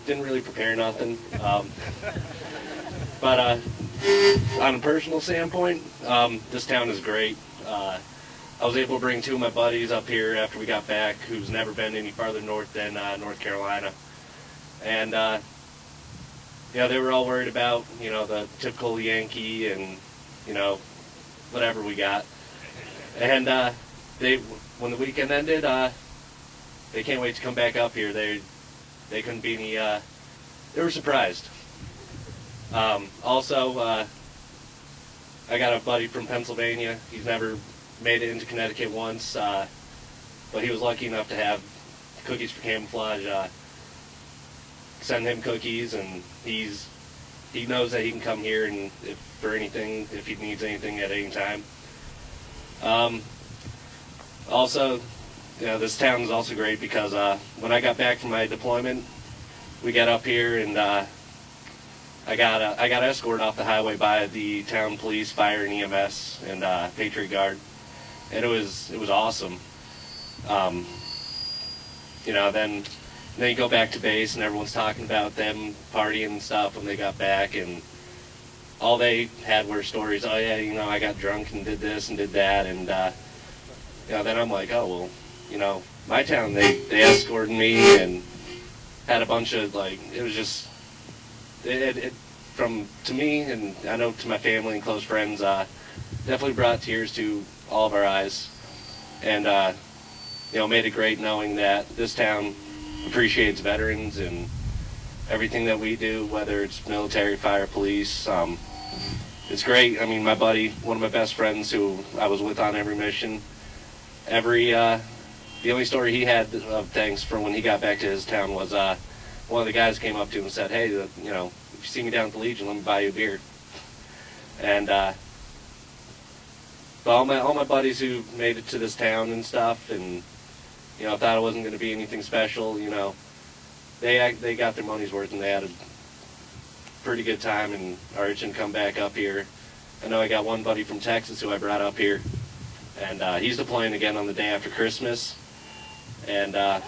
Speaker 17: didn't really prepare nothing. But on a personal standpoint, this town is great. I was able to bring two of my buddies up here after we got back, who's never been any farther north than North Carolina. And, they were all worried about, the typical Yankee and, whatever we got. And when the weekend ended, they can't wait to come back up here. They couldn't be any, they were surprised. Also, I got a buddy from Pennsylvania. He's never made it into Connecticut once, but he was lucky enough to have Cookies for Camouflage send him cookies, and he knows that he can come here and if he needs anything at any time. Also, this town is also great because when I got back from my deployment, we got up here and I got escorted off the highway by the town police, fire, and EMS, and Patriot Guard, and it was awesome. Then you go back to base and everyone's talking about them partying and stuff when they got back, and all they had were stories. Oh yeah, I got drunk and did this and did that, and then I'm like, oh well, my town they escorted me and had a bunch of it was just to me, and I know to my family and close friends, definitely brought tears to all of our eyes, and made it great knowing that this town appreciates veterans and everything that we do, whether it's military, fire, police. It's great. I mean, my buddy, one of my best friends who I was with on every mission, the only story he had of thanks from when he got back to his town was one of the guys came up to him and said, hey, if you see me down at the Legion, let me buy you a beer. And but all my buddies who made it to this town and stuff, and thought it wasn't going to be anything special, they got their money's worth, and they had a pretty good time and are itching to come back up here. I know I got one buddy from Texas who I brought up here, and he's deploying again on the day after Christmas. And I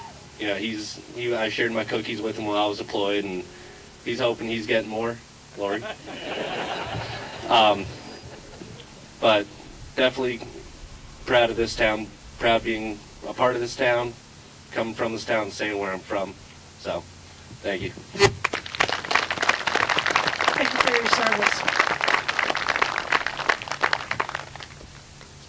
Speaker 17: shared my cookies with him while I was deployed, and he's hoping he's getting more. Lori. But definitely proud of this town, proud being a part of this town, coming from this town, saying where I'm from. So, thank you.
Speaker 12: Thank you for your service.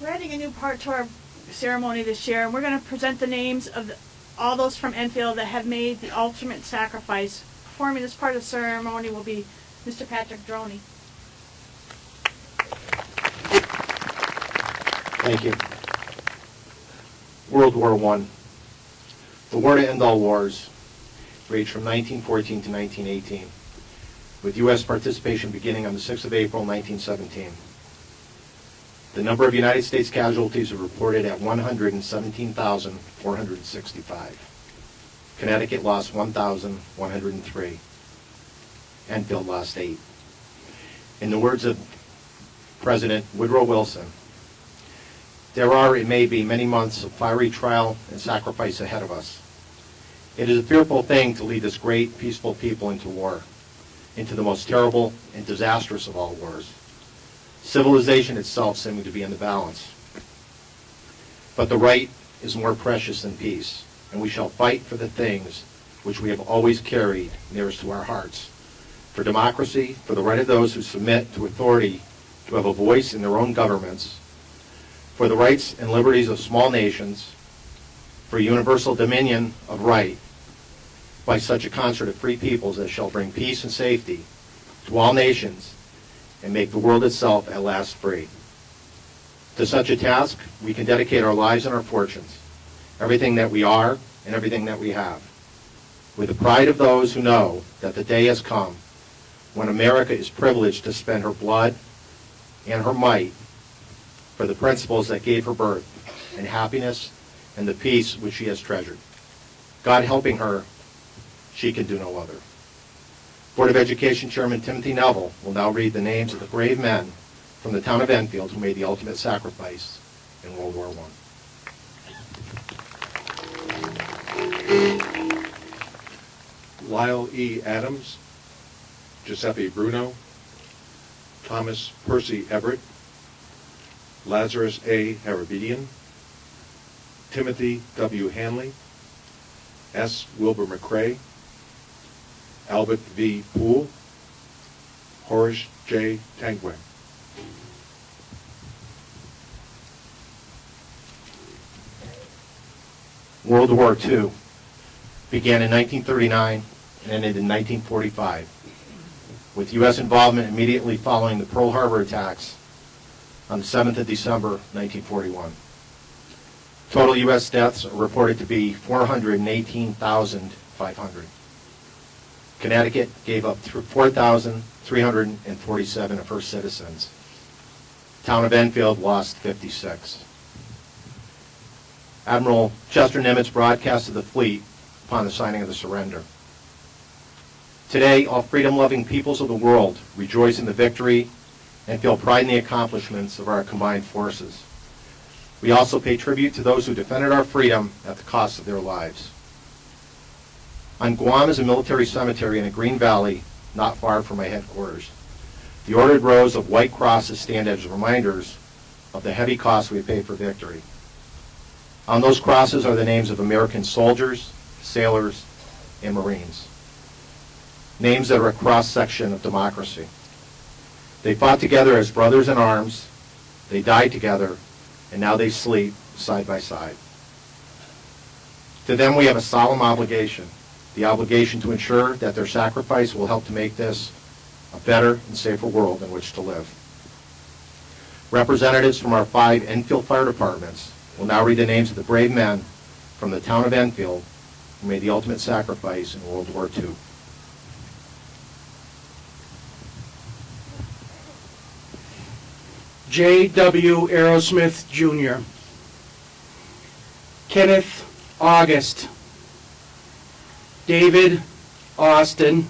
Speaker 12: We're adding a new part to our ceremony this year, and we're going to present the names of all those from Enfield that have made the ultimate sacrifice. Performing this part of the ceremony will be Mr. Patrick Droney.
Speaker 18: Thank you. World War I. The war to end all wars raged from 1914 to 1918, with U.S. participation beginning on the 6th of April, 1917. The number of United States casualties are reported at 117,465. Connecticut lost 1,103. Enfield lost 8. In the words of President Woodrow Wilson, there are, it may be, many months of fiery trial and sacrifice ahead of us. It is a fearful thing to lead this great, peaceful people into war, into the most terrible and disastrous of all wars, civilization itself seeming to be in the balance. But the right is more precious than peace, and we shall fight for the things which we have always carried nearest to our hearts, for democracy, for the right of those who submit to authority to have a voice in their own governments, for the rights and liberties of small nations, for universal dominion of right, by such a concert of free peoples as shall bring peace and safety to all nations and make the world itself at last free. To such a task, we can dedicate our lives and our fortunes, everything that we are and everything that we have, with the pride of those who know that the day has come when America is privileged to spend her blood and her might for the principles that gave her birth, and happiness and the peace which she has treasured. God helping her, she can do no other. Board of Education Chairman Timothy Neville will now read the names of the brave men from the town of Enfield who made the ultimate sacrifice in World War I.
Speaker 19: Lyle E. Adams, Giuseppe Bruno, Thomas Percy Everett, Lazarus A. Harabidian, Timothy W. Hanley, S. Wilbur McCrae, Albert V. Poole, Horace J. Tangway.
Speaker 18: World War II began in 1939 and ended in 1945, with U.S. involvement immediately following the Pearl Harbor attacks on the 7th of December, 1941. Total U.S. deaths are reported to be 418,500. Connecticut gave up 4,347 of her citizens. Town of Enfield lost 56. Admiral Chester Nimitz broadcasted the fleet upon the signing of the surrender. Today, all freedom-loving peoples of the world rejoice in the victory and feel pride in the accomplishments of our combined forces. We also pay tribute to those who defended our freedom at the cost of their lives. On Guam is a military cemetery in a green valley not far from my headquarters. The ordered rows of white crosses stand as reminders of the heavy cost we paid for victory. On those crosses are the names of American soldiers, sailors, and Marines. Names that are a cross-section of democracy. They fought together as brothers in arms, they died together, and now they sleep side by side. To them we have a solemn obligation, the obligation to ensure that their sacrifice will help to make this a better and safer world in which to live. Representatives from our 5 Enfield fire departments will now read the names of the brave men from the town of Enfield who made the ultimate sacrifice in World War II.
Speaker 20: J.W. Aerosmith, Jr., Kenneth August, David Austin,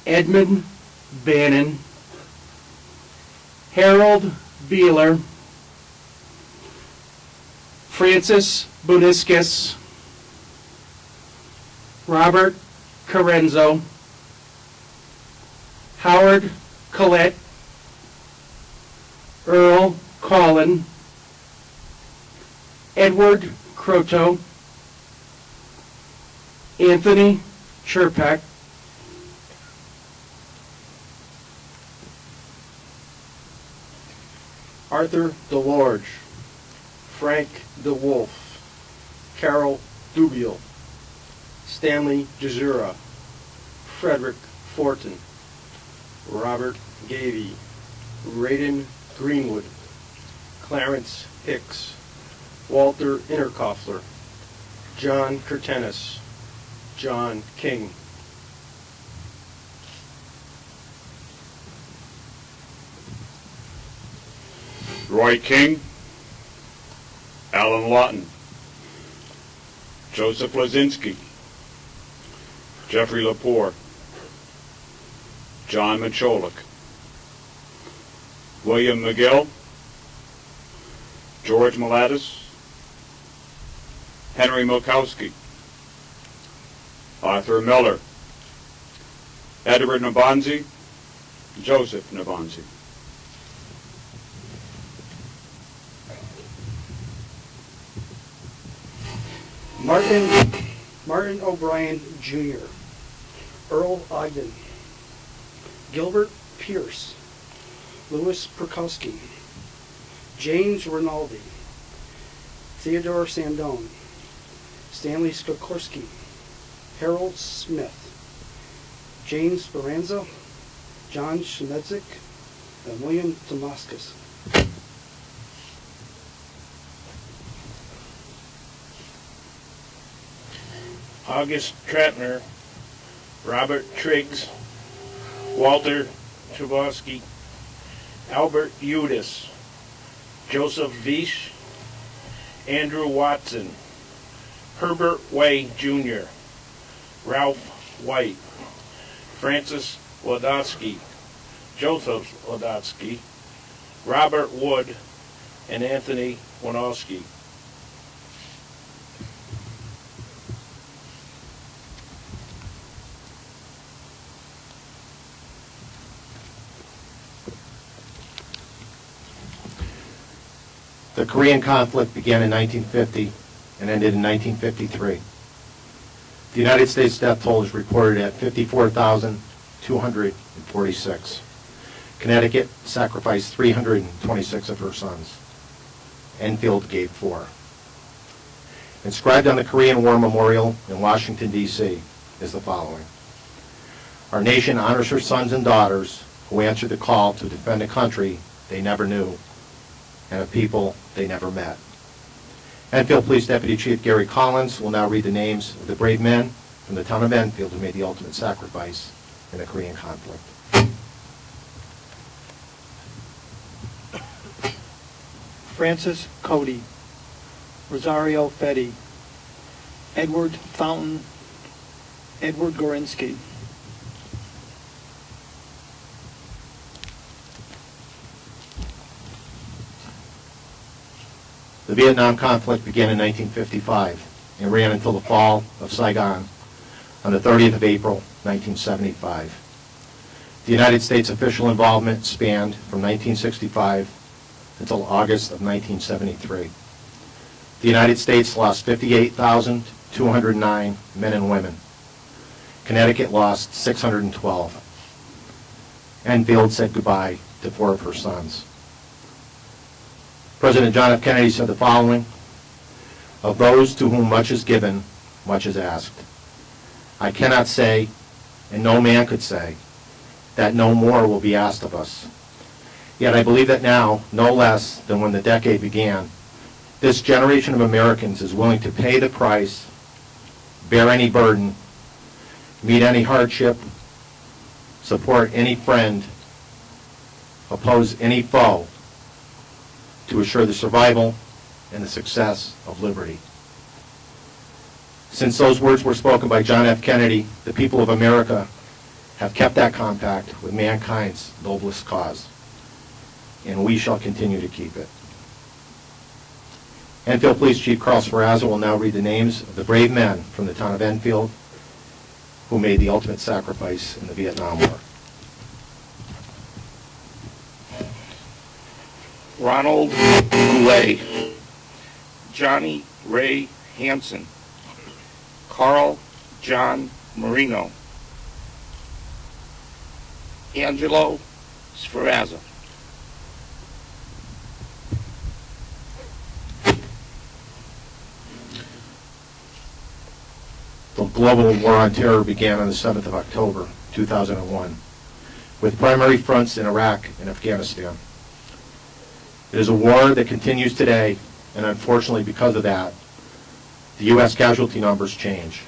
Speaker 20: Edmund Bannon, Harold Beeler, Francis Buniscus, Robert Carenzo, Howard Collette, Earl Collin, Edward Croteau, Anthony Cherpak,
Speaker 19: Arthur DeLorge, Frank DeWolf, Carol
Speaker 20: Dubiel, Stanley Jazura, Frederick Fortin, Robert Gavey, Raiden Greenwood, Clarence Hicks, Walter Interkoffler, John Kurtenis, John King.
Speaker 19: Roy King, Alan Lawton, Joseph Lazinski, Jeffrey Lepore, John Micholik, William McGill, George Mulatus, Henry Milkowski, Arthur Miller, Edward Nabanzi, Joseph Nabanzi.
Speaker 20: Martin O'Brien Jr., Earl Ogden, Gilbert Pierce, Louis Perkowski, James Rinaldi, Theodore Sandone, Stanley Skokorski, Harold Smith, James Baranza, John Schmedzik, and William Tomaskas.
Speaker 3: August Tratner, Robert Triggs, Walter Chbosky, Albert Udis, Joseph Vish, Andrew Watson, Herbert Way Jr., Ralph White, Francis Wodowski, Joseph Wodowski, Robert Wood, and Anthony Winowski.
Speaker 18: The Korean conflict began in 1950 and ended in 1953. The United States death toll is reported at 54,246. Connecticut sacrificed 326 of her sons. Enfield gave 4. Inscribed on the Korean War Memorial in Washington, D.C. is the following. Our nation honors her sons and daughters who answered the call to defend a country they never knew and a people they never met. Enfield Police Deputy Chief Gary Collins will now read the names of the brave men from the town of Enfield who made the ultimate sacrifice in the Korean conflict.
Speaker 21: Francis Cody, Rosario Fetty, Edward Fountain, Edward Gorinsky.
Speaker 18: The Vietnam conflict began in 1955 and ran until the fall of Saigon on the 30th of April, 1975. The United States official involvement spanned from 1965 until August of 1973. The United States lost 58,209 men and women. Connecticut lost 612. Enfield said goodbye to 4 of her sons. President John F. Kennedy said the following: "Of those to whom much is given, much is asked. I cannot say, and no man could say, that no more will be asked of us. Yet I believe that now, no less than when the decade began, this generation of Americans is willing to pay the price, bear any burden, meet any hardship, support any friend, oppose any foe, to assure the survival and the success of liberty." Since those words were spoken by John F. Kennedy, the people of America have kept that compact with mankind's noblest cause, and we shall continue to keep it. Enfield Police Chief Carl Sferrazza will now read the names of the brave men from the town of Enfield who made the ultimate sacrifice in the Vietnam War.
Speaker 3: Ronald Goulet, Johnny Ray Hansen, Carl John Marino, Angelo Sferrazza.
Speaker 18: global war on terror began on the 7th of October, 2001, with primary fronts in Iraq and Afghanistan. It is a war that continues today, and unfortunately because of that, the U.S. casualty numbers change.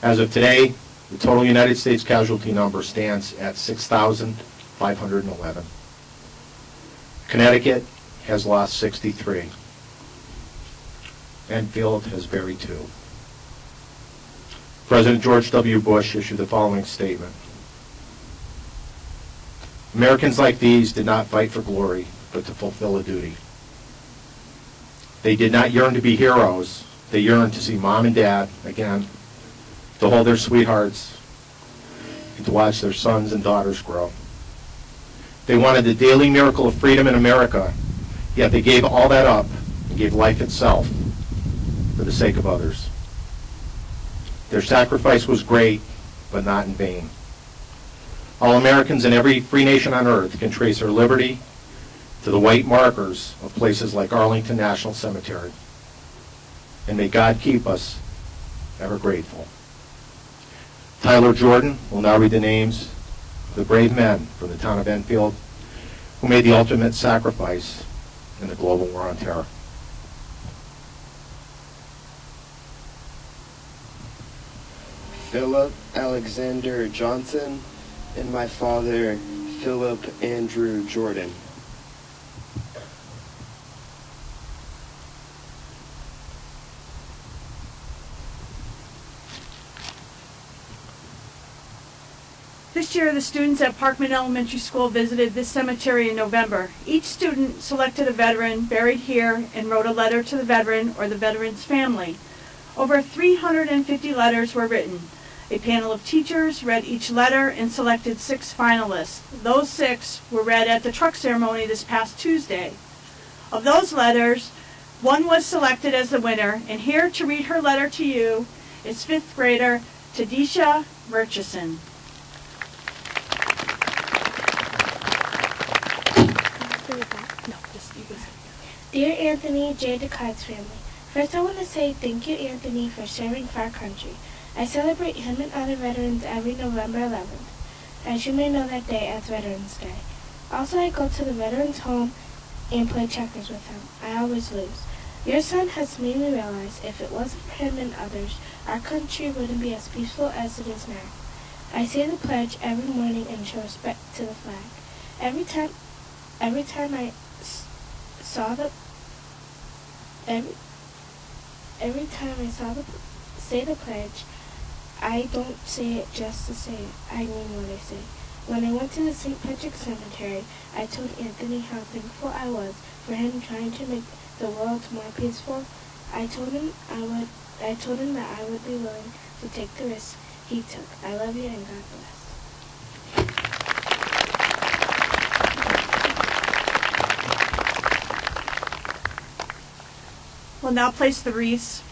Speaker 18: As of today, the total United States casualty number stands at 6,511. Connecticut has lost 63. Enfield has buried 2. President George W. Bush issued the following statement. Americans like these did not fight for glory, but to fulfill a duty. They did not yearn to be heroes. They yearned to see mom and dad again, to hold their sweethearts, and to watch their sons and daughters grow. They wanted the daily miracle of freedom in America, yet they gave all that up and gave life itself for the sake of others. Their sacrifice was great, but not in vain. All Americans in every free nation on earth can trace their liberty to the white markers of places like Arlington National Cemetery. And may God keep us ever grateful. Tyler Jordan will now read the names of the brave men from the town of Enfield who made the ultimate sacrifice in the global war on terror.
Speaker 1: Philip Alexander Johnson, and my father, Philip Andrew Jordan.
Speaker 12: This year, the students at Parkman Elementary School visited this cemetery in November. Each student selected a veteran buried here and wrote a letter to the veteran or the veteran's family. Over 350 letters were written. A panel of teachers read each letter and selected 6 finalists. Those 6 were read at the truck ceremony this past Tuesday. Of those letters, 1 was selected as the winner, and here to read her letter to you is 5th grader Tadisha Murchison.
Speaker 6: Dear Anthony J. Descartes family, first I want to say thank you, Anthony, for serving for our country. I celebrate him and other veterans every November 11th. As you may know that day as Veterans Day. Also, I go to the veterans' home and play checkers with him. I always lose. Your son has made me realize if it wasn't for him and others, our country wouldn't be as peaceful as it is now. I say the pledge every morning and show respect to the flag. Every time I saw the say the pledge, I don't say it just to say it. I mean what I say. When I went to the St. Patrick Cemetery, I told Anthony how thankful I was for him trying to make the world more peaceful. I told him that I would be willing to take the risk he took. I love you and God bless.
Speaker 12: We'll now place the wreaths.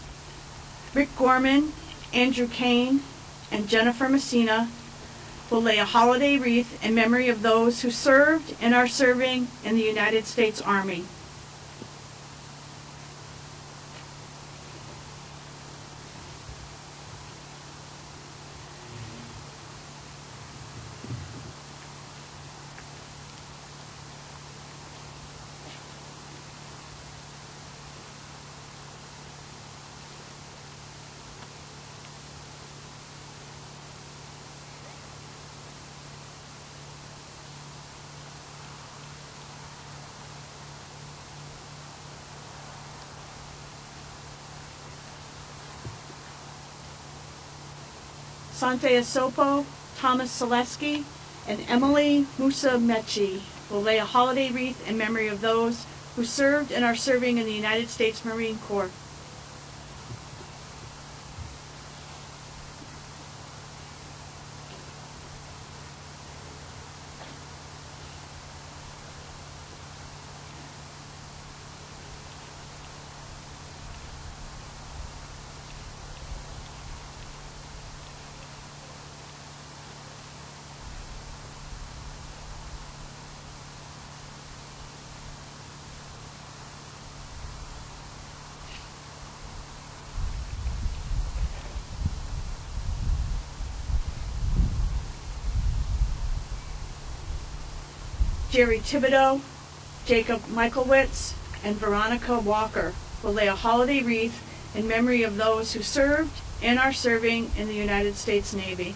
Speaker 12: Rick Gorman, Andrew Kane, and Jennifer Messina will lay a holiday wreath in memory of those who served and are serving in the United States Army. Sante Asopo, Thomas Selesky, and Emily Musa Mechi will lay a holiday wreath in memory of those who served and are serving in the United States Marine Corps. Jerry Thibodeau, Jacob Michaelwitz, and Veronica Walker will lay a holiday wreath in memory of those who served and are serving in the United States Navy.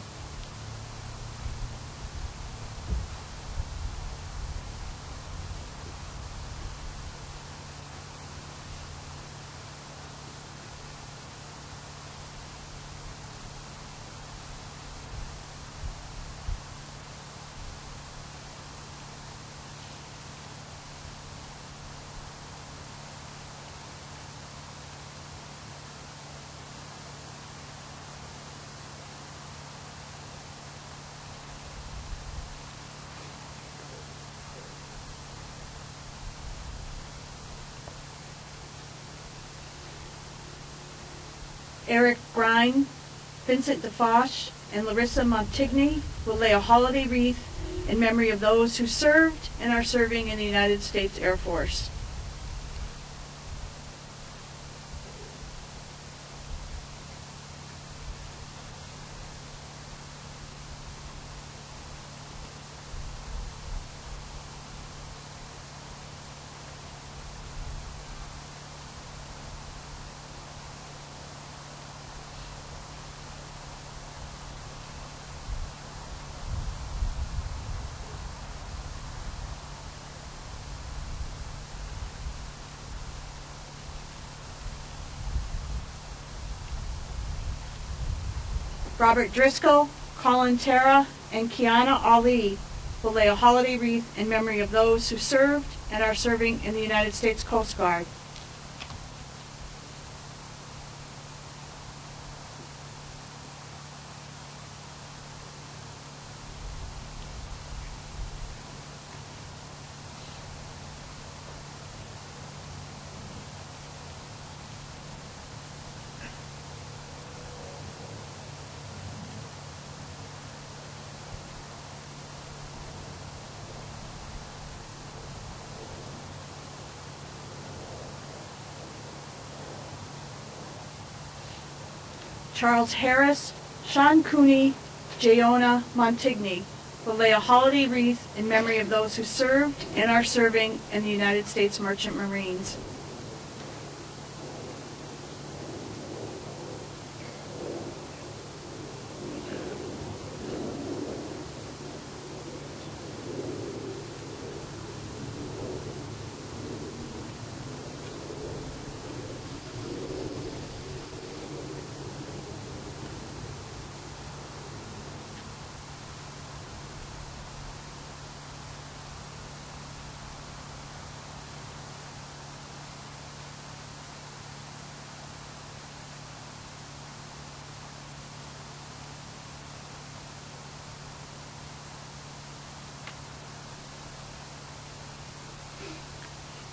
Speaker 12: Eric Brine, Vincent DeFosh, and Larissa Montigny will lay a holiday wreath in memory of those who served and are serving in the United States Air Force. Robert Driscoll, Colin Terra, and Kiana Ali will lay a holiday wreath in memory of those who served and are serving in the United States Coast Guard. Charles Harris, Sean Cooney, Jayona Montigny will lay a holiday wreath in memory of those who served and are serving in the United States Merchant Marines.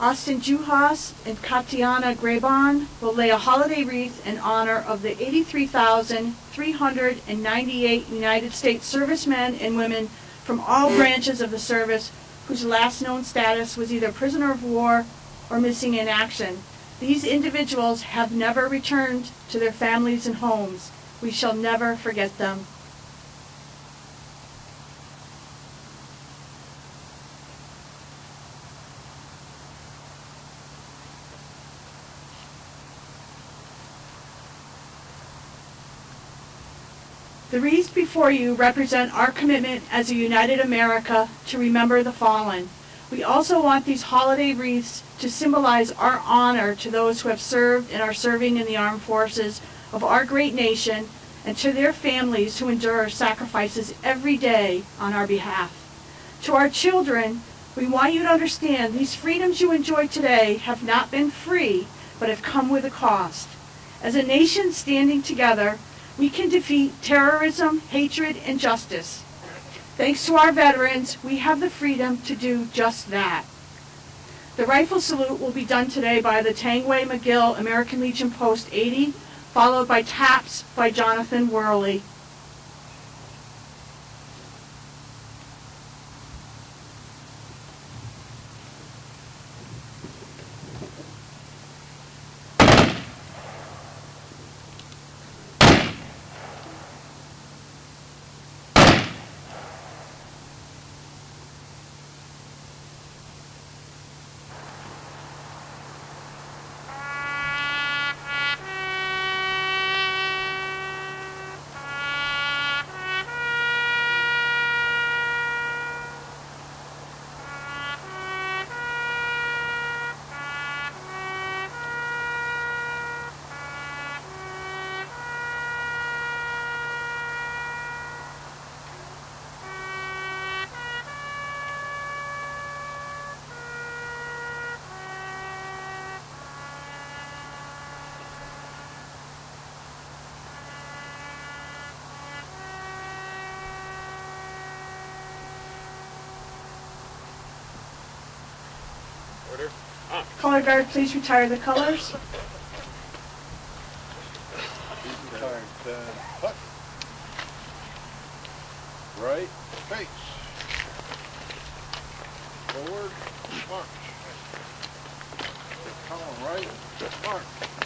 Speaker 12: Austin Juhas and Katiana Grabon will lay a holiday wreath in honor of the 83,398 United States servicemen and women from all branches of the service whose last known status was either prisoner of war or missing in action. These individuals have never returned to their families and homes. We shall never forget them. The wreaths before you represent our commitment as a united America to remember the fallen. We also want these holiday wreaths to symbolize our honor to those who have served and are serving in the armed forces of our great nation, and to their families who endure sacrifices every day on our behalf. To our children, we want you to understand these freedoms you enjoy today have not been free, but have come with a cost. As a nation standing together, we can defeat terrorism, hatred, and injustice. Thanks to our veterans, we have the freedom to do just that. The rifle salute will be done today by the Tangway McGill American Legion Post 80, followed by taps by Jonathan Worley. Color guard, please retire the colors.
Speaker 5: Put. Right, face. Forward, march. Column right, march.